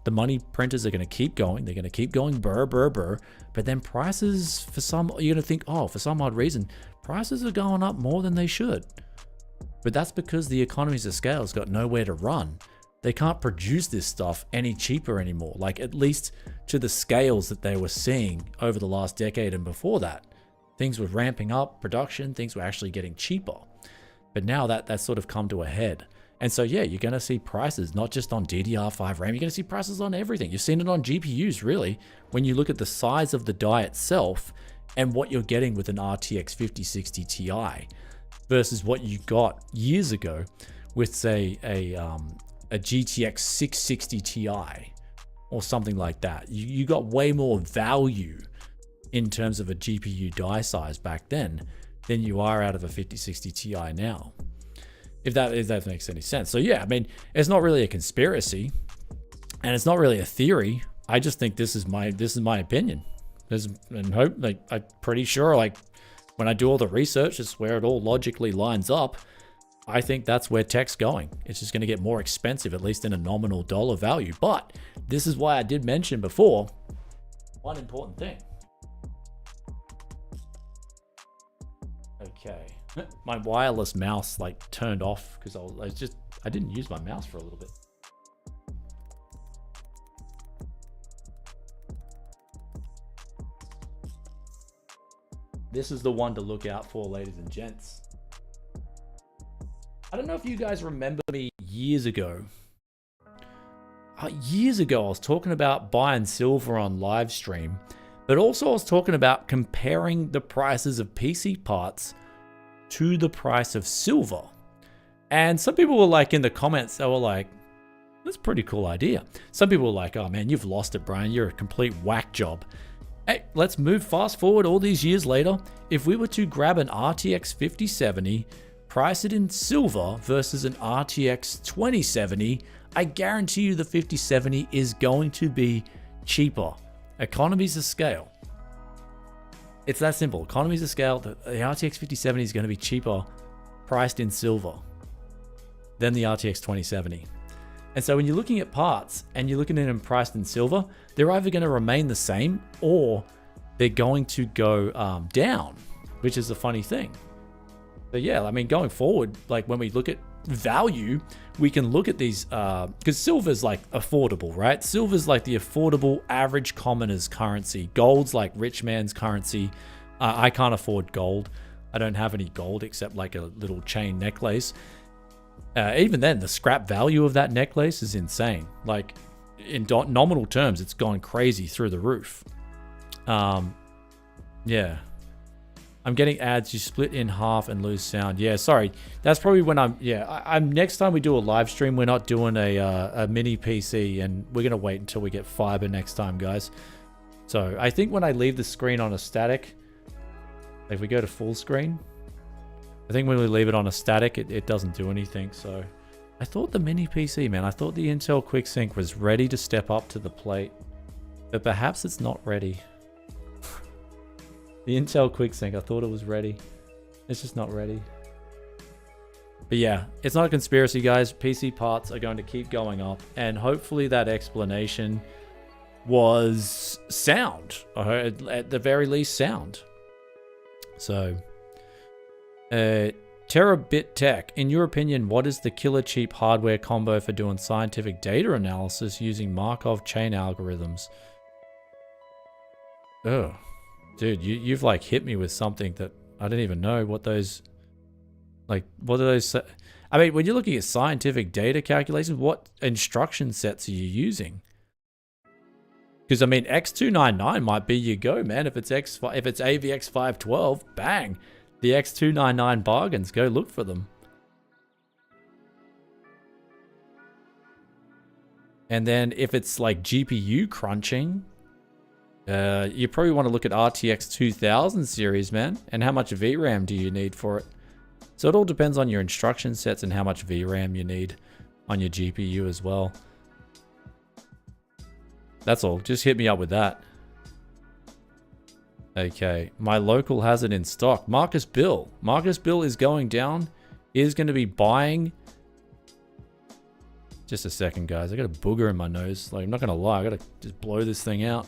The money printers are going to keep going. They're going to keep going burr, burr, burr. But then prices, you're going to think, oh, for some odd reason, prices are going up more than they should. But that's because the economies of scale has got nowhere to run. They can't produce this stuff any cheaper anymore, like at least to the scales that they were seeing over the last decade and before that. Things were ramping up production, things were actually getting cheaper. But now that's sort of come to a head. And so, yeah, you're going to see prices, not just on DDR5 RAM, you're going to see prices on everything. You've seen it on GPUs, really, when you look at the size of the die itself and what you're getting with an RTX 5060 Ti versus what you got years ago with, say, a GTX 660 Ti or something like that. You got way more value in terms of a GPU die size back then than you are out of a 5060 Ti now. If that makes any sense. So yeah, I mean, it's not really a conspiracy and it's not really a theory. I just think this is my opinion. And hope, like, I'm pretty sure, like, when I do all the research, it's where it all logically lines up. I think that's where tech's going. It's just going to get more expensive, at least in a nominal dollar value. But this is why I did mention before one important thing. Okay. My wireless mouse like turned off because I didn't use my mouse for a little bit. This is the one to look out for, ladies and gents. I don't know if you guys remember me years ago. Years ago, I was talking about buying silver on live stream, but also I was talking about comparing the prices of PC parts to the price of silver. And some people were like in the comments, they were like, that's a pretty cool idea. Some people were like, oh man, you've lost it, Brian. You're a complete whack job. Hey, let's move fast forward all these years later. If we were to grab an RTX 5070, price it in silver versus an RTX 2070, I guarantee you the 5070 is going to be cheaper. Economies of scale. It's that simple. Economies of scale. The RTX 5070 is going to be cheaper priced in silver than the RTX 2070. And so when you're looking at parts and you're looking at them priced in silver, they're either going to remain the same or they're going to go down, which is a funny thing. But yeah, I mean, going forward, like when we look at value, we can look at these, because silver's like affordable, right? Silver's like the affordable average commoner's currency. Gold's like rich man's currency. I can't afford gold. I don't have any gold except like a little chain necklace. Even then, the scrap value of that necklace is insane. Like in nominal terms, it's gone crazy through the roof. Yeah. I'm getting ads. You split in half and lose sound. Yeah, sorry. That's probably when I'm next time we do a live stream, we're not doing a mini PC, and we're gonna wait until we get fiber next time, guys. So I think when I leave the screen on a static, if we go to full screen, I think when we leave it on a static, it doesn't do anything. So I thought the mini PC, man, I thought the Intel Quicksync was ready to step up to the plate, but perhaps it's not ready. The Intel Quicksync, I thought it was ready. It's just not ready. But yeah, it's not a conspiracy, guys. PC parts are going to keep going up, and hopefully that explanation was sound, or at the very least sound. So, Terabit Tech, in your opinion, what is the killer cheap hardware combo for doing scientific data analysis using Markov chain algorithms? Oh. Dude, you've like hit me with something that I didn't even know what those, like, what are those? I mean, when you're looking at scientific data calculations, what instruction sets are you using? Because I mean, X299 might be your go, man. If it's AVX 512, bang, the X299 bargains. Go look for them. And then if it's like GPU crunching, you probably want to look at RTX 2000 series, man. And how much VRAM do you need for it? So it all depends on your instruction sets and how much VRAM you need on your GPU as well. That's all. Just hit me up with that. Okay, my local has it in stock. Marcus Bill. Marcus Bill is going down. Is going to be buying. Just a second, guys. I got a booger in my nose. Like, I'm not going to lie. I got to just blow this thing out.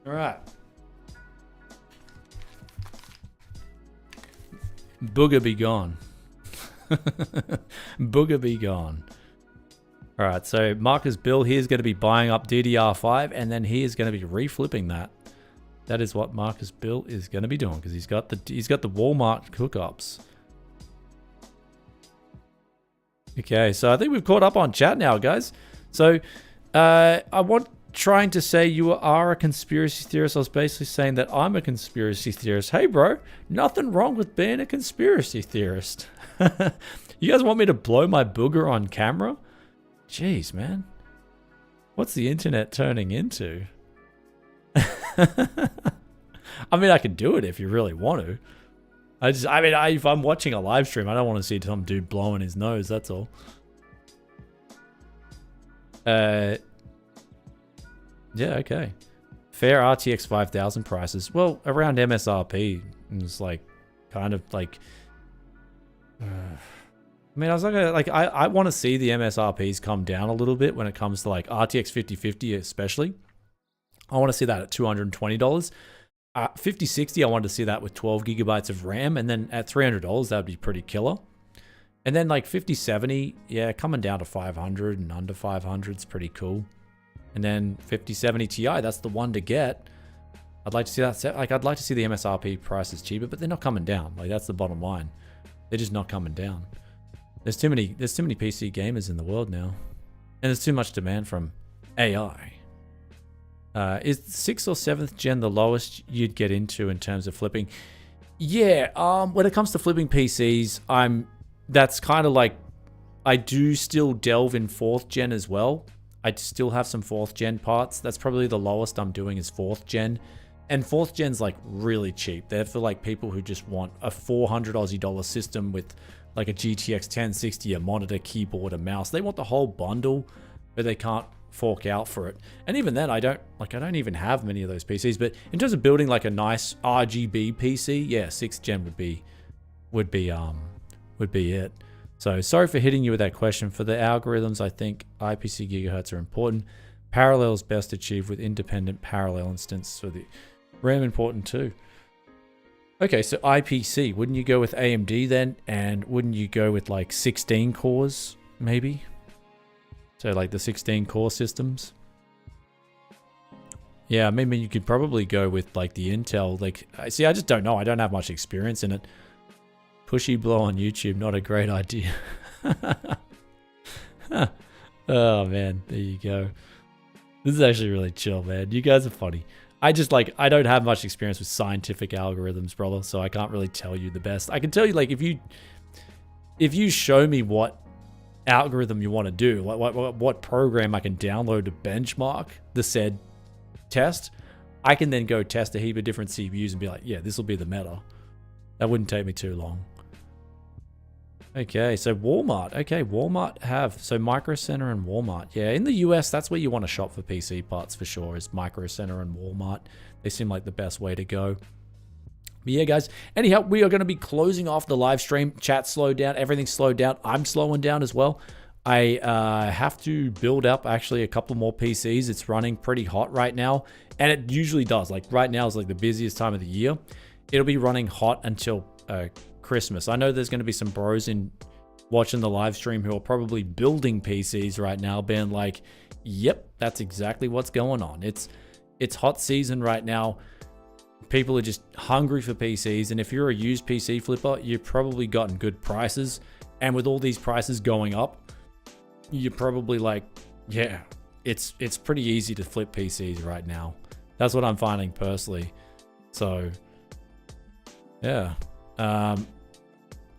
All right. Booger be gone. Booger be gone. All right, so Marcus Bill here is going to be buying up DDR5, and then he is going to be reflipping that. That is what Marcus Bill is going to be doing, because he's got the Walmart hookups. Okay, so I think we've caught up on chat now, guys. So I want trying to say you are a conspiracy theorist. I was basically saying that I'm a conspiracy theorist. Hey, bro, nothing wrong with being a conspiracy theorist. You guys want me to blow my booger on camera? Jeez, man. What's the internet turning into? I mean, I can do it if you really want to. If I'm watching a live stream, I don't want to see some dude blowing his nose, that's all. Yeah, okay. Fair RTX 5000 prices. Well, around MSRP. It's like, kind of like... I mean, I was like, I want to see the MSRPs come down a little bit when it comes to like RTX 5050 especially. I want to see that at $220. 5060, I wanted to see that with 12 gigabytes of RAM. And then at $300, that would be pretty killer. And then like 5070, yeah, coming down to 500 and under 500 is pretty cool. And then 5070 Ti, that's the one to get. I'd like to see that. Like, I'd like to see the MSRP prices cheaper, but they're not coming down. Like, that's the bottom line. They're just not coming down. There's too many PC gamers in the world now, and there's too much demand from AI. Is 6th or 7th gen the lowest you'd get into in terms of flipping? Yeah. When it comes to flipping PCs, that's kind of like, I do still delve in 4th gen as well. I still have some 4th gen parts. That's probably the lowest I'm doing is 4th gen. And 4th gen's like really cheap. They're for like people who just want a 400 Aussie dollar system with like a GTX 1060, a monitor, keyboard, a mouse. They want the whole bundle, but they can't fork out for it. And even then, I don't even have many of those PCs. But in terms of building like a nice RGB PC, yeah, 6th gen would be it. So sorry for hitting you with that question. For the algorithms, I think IPC gigahertz are important. Parallel is best achieved with independent parallel instance. So the RAM important too. Okay, so IPC, wouldn't you go with AMD then? And wouldn't you go with like 16 cores maybe? So like the 16 core systems? Yeah, maybe you could probably go with like the Intel. Like, see, I just don't know. I don't have much experience in it. Pushy blow on YouTube, not a great idea. Oh man, there you go. This is actually really chill, man. You guys are funny. I don't have much experience with scientific algorithms, brother, so I can't really tell you the best. I can tell you, like, if you show me what algorithm you want to do, what program I can download to benchmark the said test, I can then go test a heap of different CPUs and be like, yeah, this will be the meta. That wouldn't take me too long. Okay, so Walmart. Okay, Walmart have, so Micro Center and Walmart. Yeah, in the US, that's where you want to shop for PC parts for sure, is Micro Center and Walmart. They seem like the best way to go. But yeah, guys, anyhow, we are going to be closing off the live stream. Chat slowed down, everything slowed down. I'm slowing down as well. I have to build up actually a couple more PCs. It's running pretty hot right now, and it usually does. Like right now is like the busiest time of the year. It'll be running hot until Christmas. I know there's going to be some bros in watching the live stream who are probably building PCs right now, being like, yep, that's exactly what's going on. It's hot season right now. People are just hungry for PCs, and if you're a used PC flipper, you've probably gotten good prices. And with all these prices going up, you're probably like, yeah, it's pretty easy to flip PCs right now. That's what I'm finding personally. So yeah,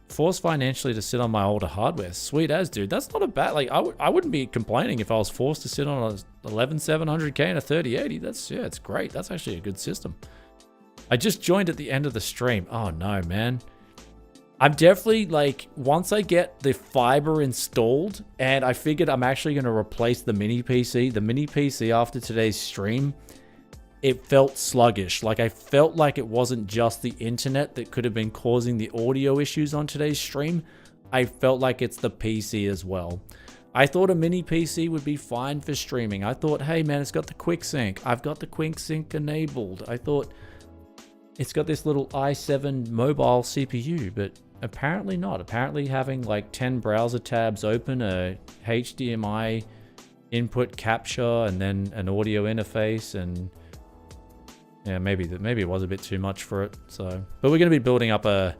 forced financially to sit on my older hardware. Sweet as, dude. That's not a bad, like, I wouldn't be complaining if I was forced to sit on a 11700K and a 3080. That's, yeah, it's great. That's actually a good system. I just joined at the end of the stream. Oh no, man. I'm definitely, like, once I get the fiber installed, and I figured I'm actually going to replace the mini PC. The mini PC after today's stream, it felt sluggish. Like, I felt like it wasn't just the internet that could have been causing the audio issues on today's stream. I felt like it's the PC as well. I thought a mini PC would be fine for streaming. I thought, hey man, it's got the Quicksync. I've got the Quicksync enabled. I thought it's got this little i7 mobile CPU, but apparently not. Apparently having like 10 browser tabs open, a HDMI input capture, and then an audio interface, and yeah, maybe it was a bit too much for it. So, but we're going to be building up a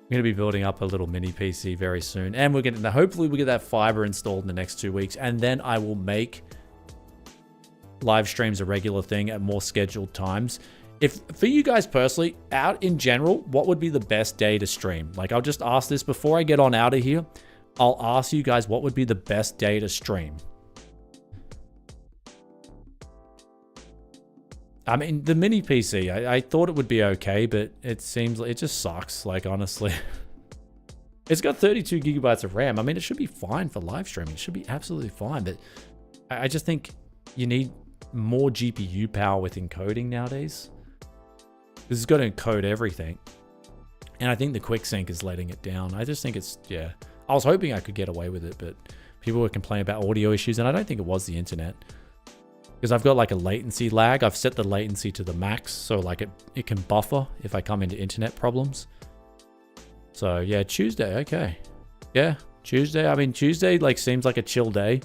little mini PC very soon, and we're going to hopefully we get that fiber installed in the next 2 weeks, and then I will make live streams a regular thing at more scheduled times. If for you guys personally, out in general, what would be the best day to stream? Like, I'll just ask this before I get on out of here. I'll ask you guys what would be the best day to stream. I mean, the mini PC, I thought it would be okay, but it seems like it just sucks, like, honestly. It's got 32 gigabytes of RAM. I mean, it should be fine for live streaming. It should be absolutely fine, but I just think you need more GPU power with encoding nowadays. This has got to encode everything. And I think the Quicksync is letting it down. I just think it's, yeah. I was hoping I could get away with it, but people were complaining about audio issues, and I don't think it was the internet. Because I've got like a latency lag. I've set the latency to the max, so like it can buffer if I come into internet problems. So yeah, Tuesday, okay. Yeah, Tuesday. I mean, Tuesday like seems like a chill day.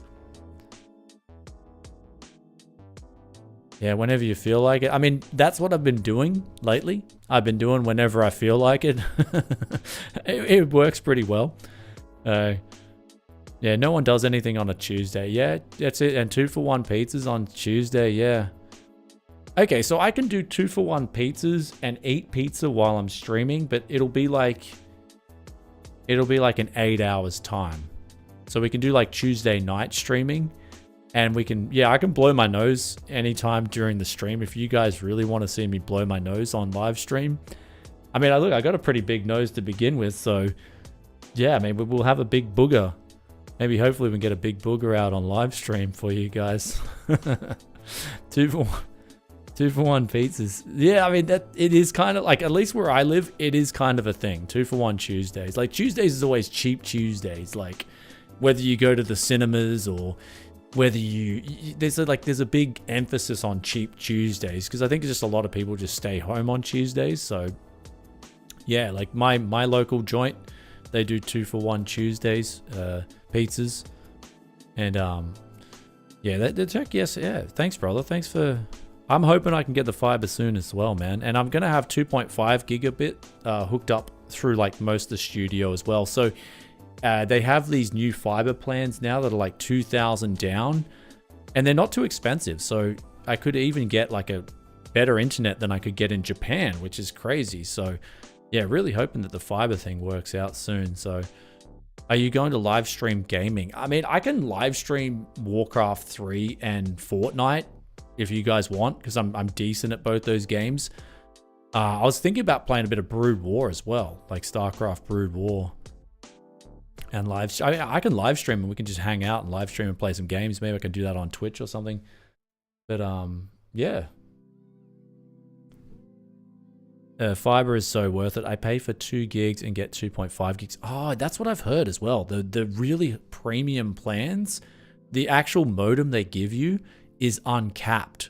Yeah, whenever you feel like it. I mean, that's what I've been doing lately. I've been doing whenever I feel like it. It works pretty well. Yeah, no one does anything on a Tuesday. Yeah, that's it. And 2-for-1 pizzas on Tuesday, yeah. Okay, so I can do 2-for-1 pizzas and eat pizza while I'm streaming, but it'll be like in 8 hours time. So we can do like Tuesday night streaming. And we can, yeah, I can blow my nose anytime during the stream. If you guys really want to see me blow my nose on live stream. I mean, look, I got a pretty big nose to begin with. So yeah, I mean, we'll have a big booger. Maybe hopefully we can get a big booger out on live stream for you guys. 2-for-1 pizzas. Yeah, I mean, that it is kind of like, at least where I live, it is kind of a thing. 2-for-1 Tuesdays. Like Tuesdays is always cheap Tuesdays. Like whether you go to the cinemas or whether there's a big emphasis on cheap Tuesdays, because I think just a lot of people just stay home on Tuesdays. So yeah, like my local joint, they do 2-for-1 Tuesdays, pizzas, and yeah, the tech, yes, yeah. Thanks, brother. Thanks for. I'm hoping I can get the fiber soon as well, man. And I'm gonna have 2.5 gigabit hooked up through like most of the studio as well. So. They have these new fiber plans now that are like 2,000 down, and they're not too expensive. So I could even get like a better internet than I could get in Japan, which is crazy. So yeah, really hoping that the fiber thing works out soon. So are you going to live stream gaming? I mean, I can live stream Warcraft 3 and Fortnite if you guys want, because I'm decent at both those games. I was thinking about playing a bit of Brood War as well, like StarCraft Brood War. And I can live stream and we can just hang out and live stream and play some games. Maybe I can do that on Twitch or something. But yeah. Fiber is so worth it. I pay for 2 gigs and get 2.5 gigs. Oh, that's what I've heard as well. The really premium plans, the actual modem they give you is uncapped.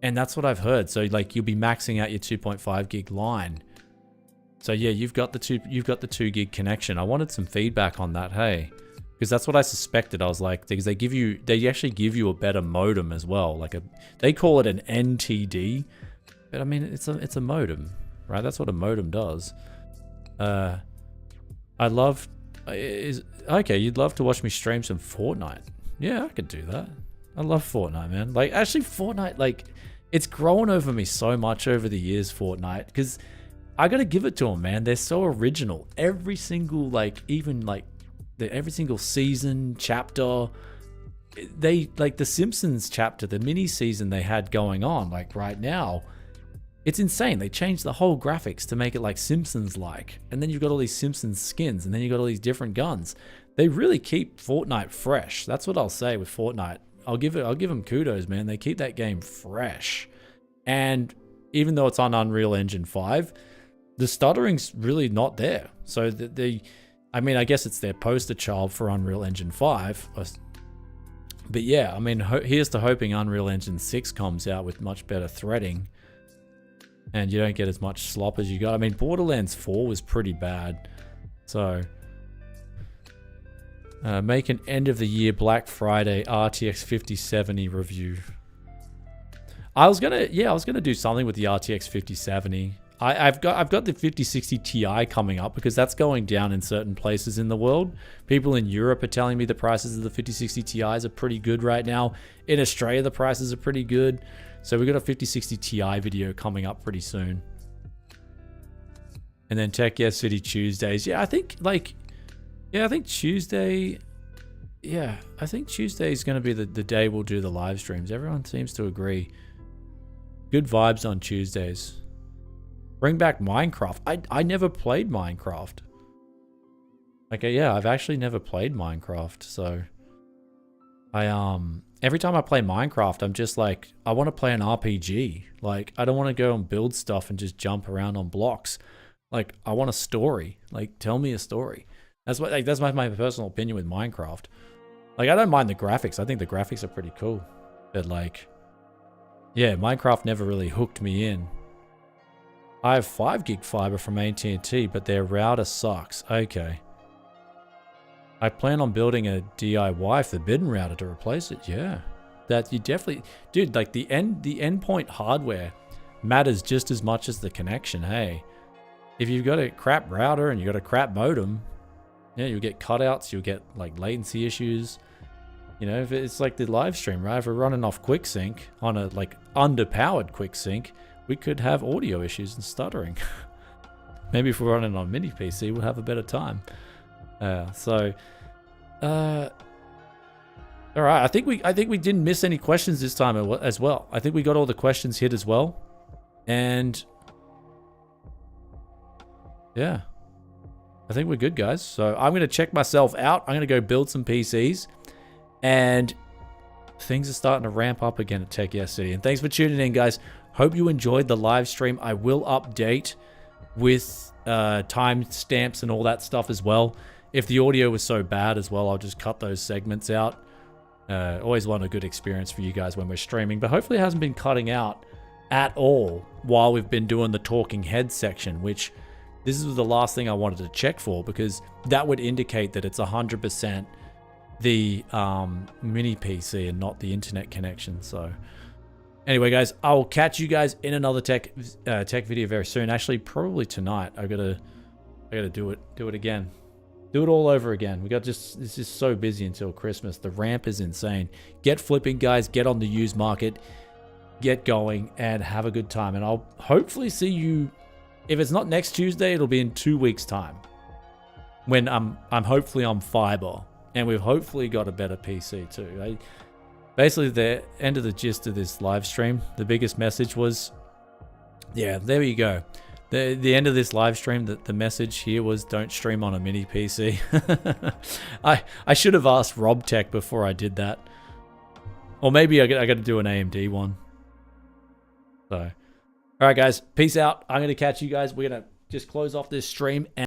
And that's what I've heard. So like you'll be maxing out your 2.5 gig line. So yeah, you've got the 2 gig connection. I wanted some feedback on that, hey, because that's what I suspected. I was like, because they actually give you a better modem as well. Like they call it an NTD, but I mean it's a modem, right? That's what a modem does. I love... Okay, you'd love to watch me stream some Fortnite. Yeah, I could do that. I love Fortnite, man. Like, actually, Fortnite, like, it's grown over me so much over the years, Fortnite, because I gotta give it to them, man. They're so original. Every single, like, even, like, every single season, chapter, they, like, the Simpsons chapter, the mini season they had going on, like, right now, it's insane. They changed the whole graphics to make it like Simpsons-like. And then you've got all these Simpsons skins, and then you've got all these different guns. They really keep Fortnite fresh. That's what I'll say with Fortnite. I'll give them kudos, man. They keep that game fresh. And even though it's on Unreal Engine 5, the stuttering's really not there. So I mean, I guess it's their poster child for Unreal Engine 5. But yeah, I mean, here's to hoping Unreal Engine 6 comes out with much better threading and you don't get as much slop as you got. I mean, Borderlands 4 was pretty bad. So, make an end of the year Black Friday RTX 5070 review. I was gonna do something with the RTX 5070. I've got the 5060 Ti coming up because that's going down in certain places in the world. People in Europe are telling me the prices of the 5060 Ti's are pretty good right now. In Australia, the prices are pretty good. So we got a 5060 Ti video coming up pretty soon. And then Tech Yes City Tuesdays. Yeah, I think Tuesday. Yeah, I think Tuesday is going to be the day we'll do the live streams. Everyone seems to agree. Good vibes on Tuesdays. Bring back Minecraft. I never played Minecraft. Okay, yeah, I've actually never played Minecraft. So every time I play Minecraft, I'm just like, I want to play an RPG. Like, I don't want to go and build stuff and just jump around on blocks. Like, I want a story. Like, tell me a story. That's my personal opinion with Minecraft. Like, I don't mind the graphics. I think the graphics are pretty cool. But like, yeah, Minecraft never really hooked me in. I have 5 gig fiber from AT&T, but their router sucks. Okay. I plan on building a DIY forbidden router to replace it. Yeah. That you definitely... Dude, like the endpoint hardware matters just as much as the connection, hey. If you've got a crap router and you've got a crap modem, yeah, you'll get cutouts, you'll get like latency issues. You know, if it's like the live stream, right? If we're running off Quicksync on a like underpowered Quicksync, we could have audio issues and stuttering. Maybe if we're running on mini PC, we'll have a better time. All right. I think we didn't miss any questions this time as well. I think we got all the questions hit as well, and yeah, I think we're good, guys. So I'm gonna check myself out. I'm gonna go build some PCs, and things are starting to ramp up again at Tech Yes City. And thanks for tuning in, guys. Hope you enjoyed the live stream. I will update with time stamps and all that stuff as well. If the audio was so bad as well, I'll just cut those segments out. Always want a good experience for you guys when we're streaming, but hopefully it hasn't been cutting out at all while we've been doing the talking head section, which this is the last thing I wanted to check for, because that would indicate that it's 100% the mini PC and not the internet connection. So anyway, guys, I'll catch you guys in another tech video very soon. Actually, probably tonight. I gotta do it again. Do it all over again. It's just so busy until Christmas. The ramp is insane. Get flipping, guys. Get on the used market. Get going and have a good time. And I'll hopefully see you. If it's not next Tuesday, it'll be in 2 weeks' time. When I'm hopefully on fiber, and we've hopefully got a better PC too. Basically, the end of the gist of this live stream, the biggest message was, yeah, there you go. The end of this live stream, the message here was, don't stream on a mini PC. I should have asked Rob Tech before I did that. Or maybe I got to do an AMD one. So, all right, guys, peace out. I'm going to catch you guys. We're going to just close off this stream.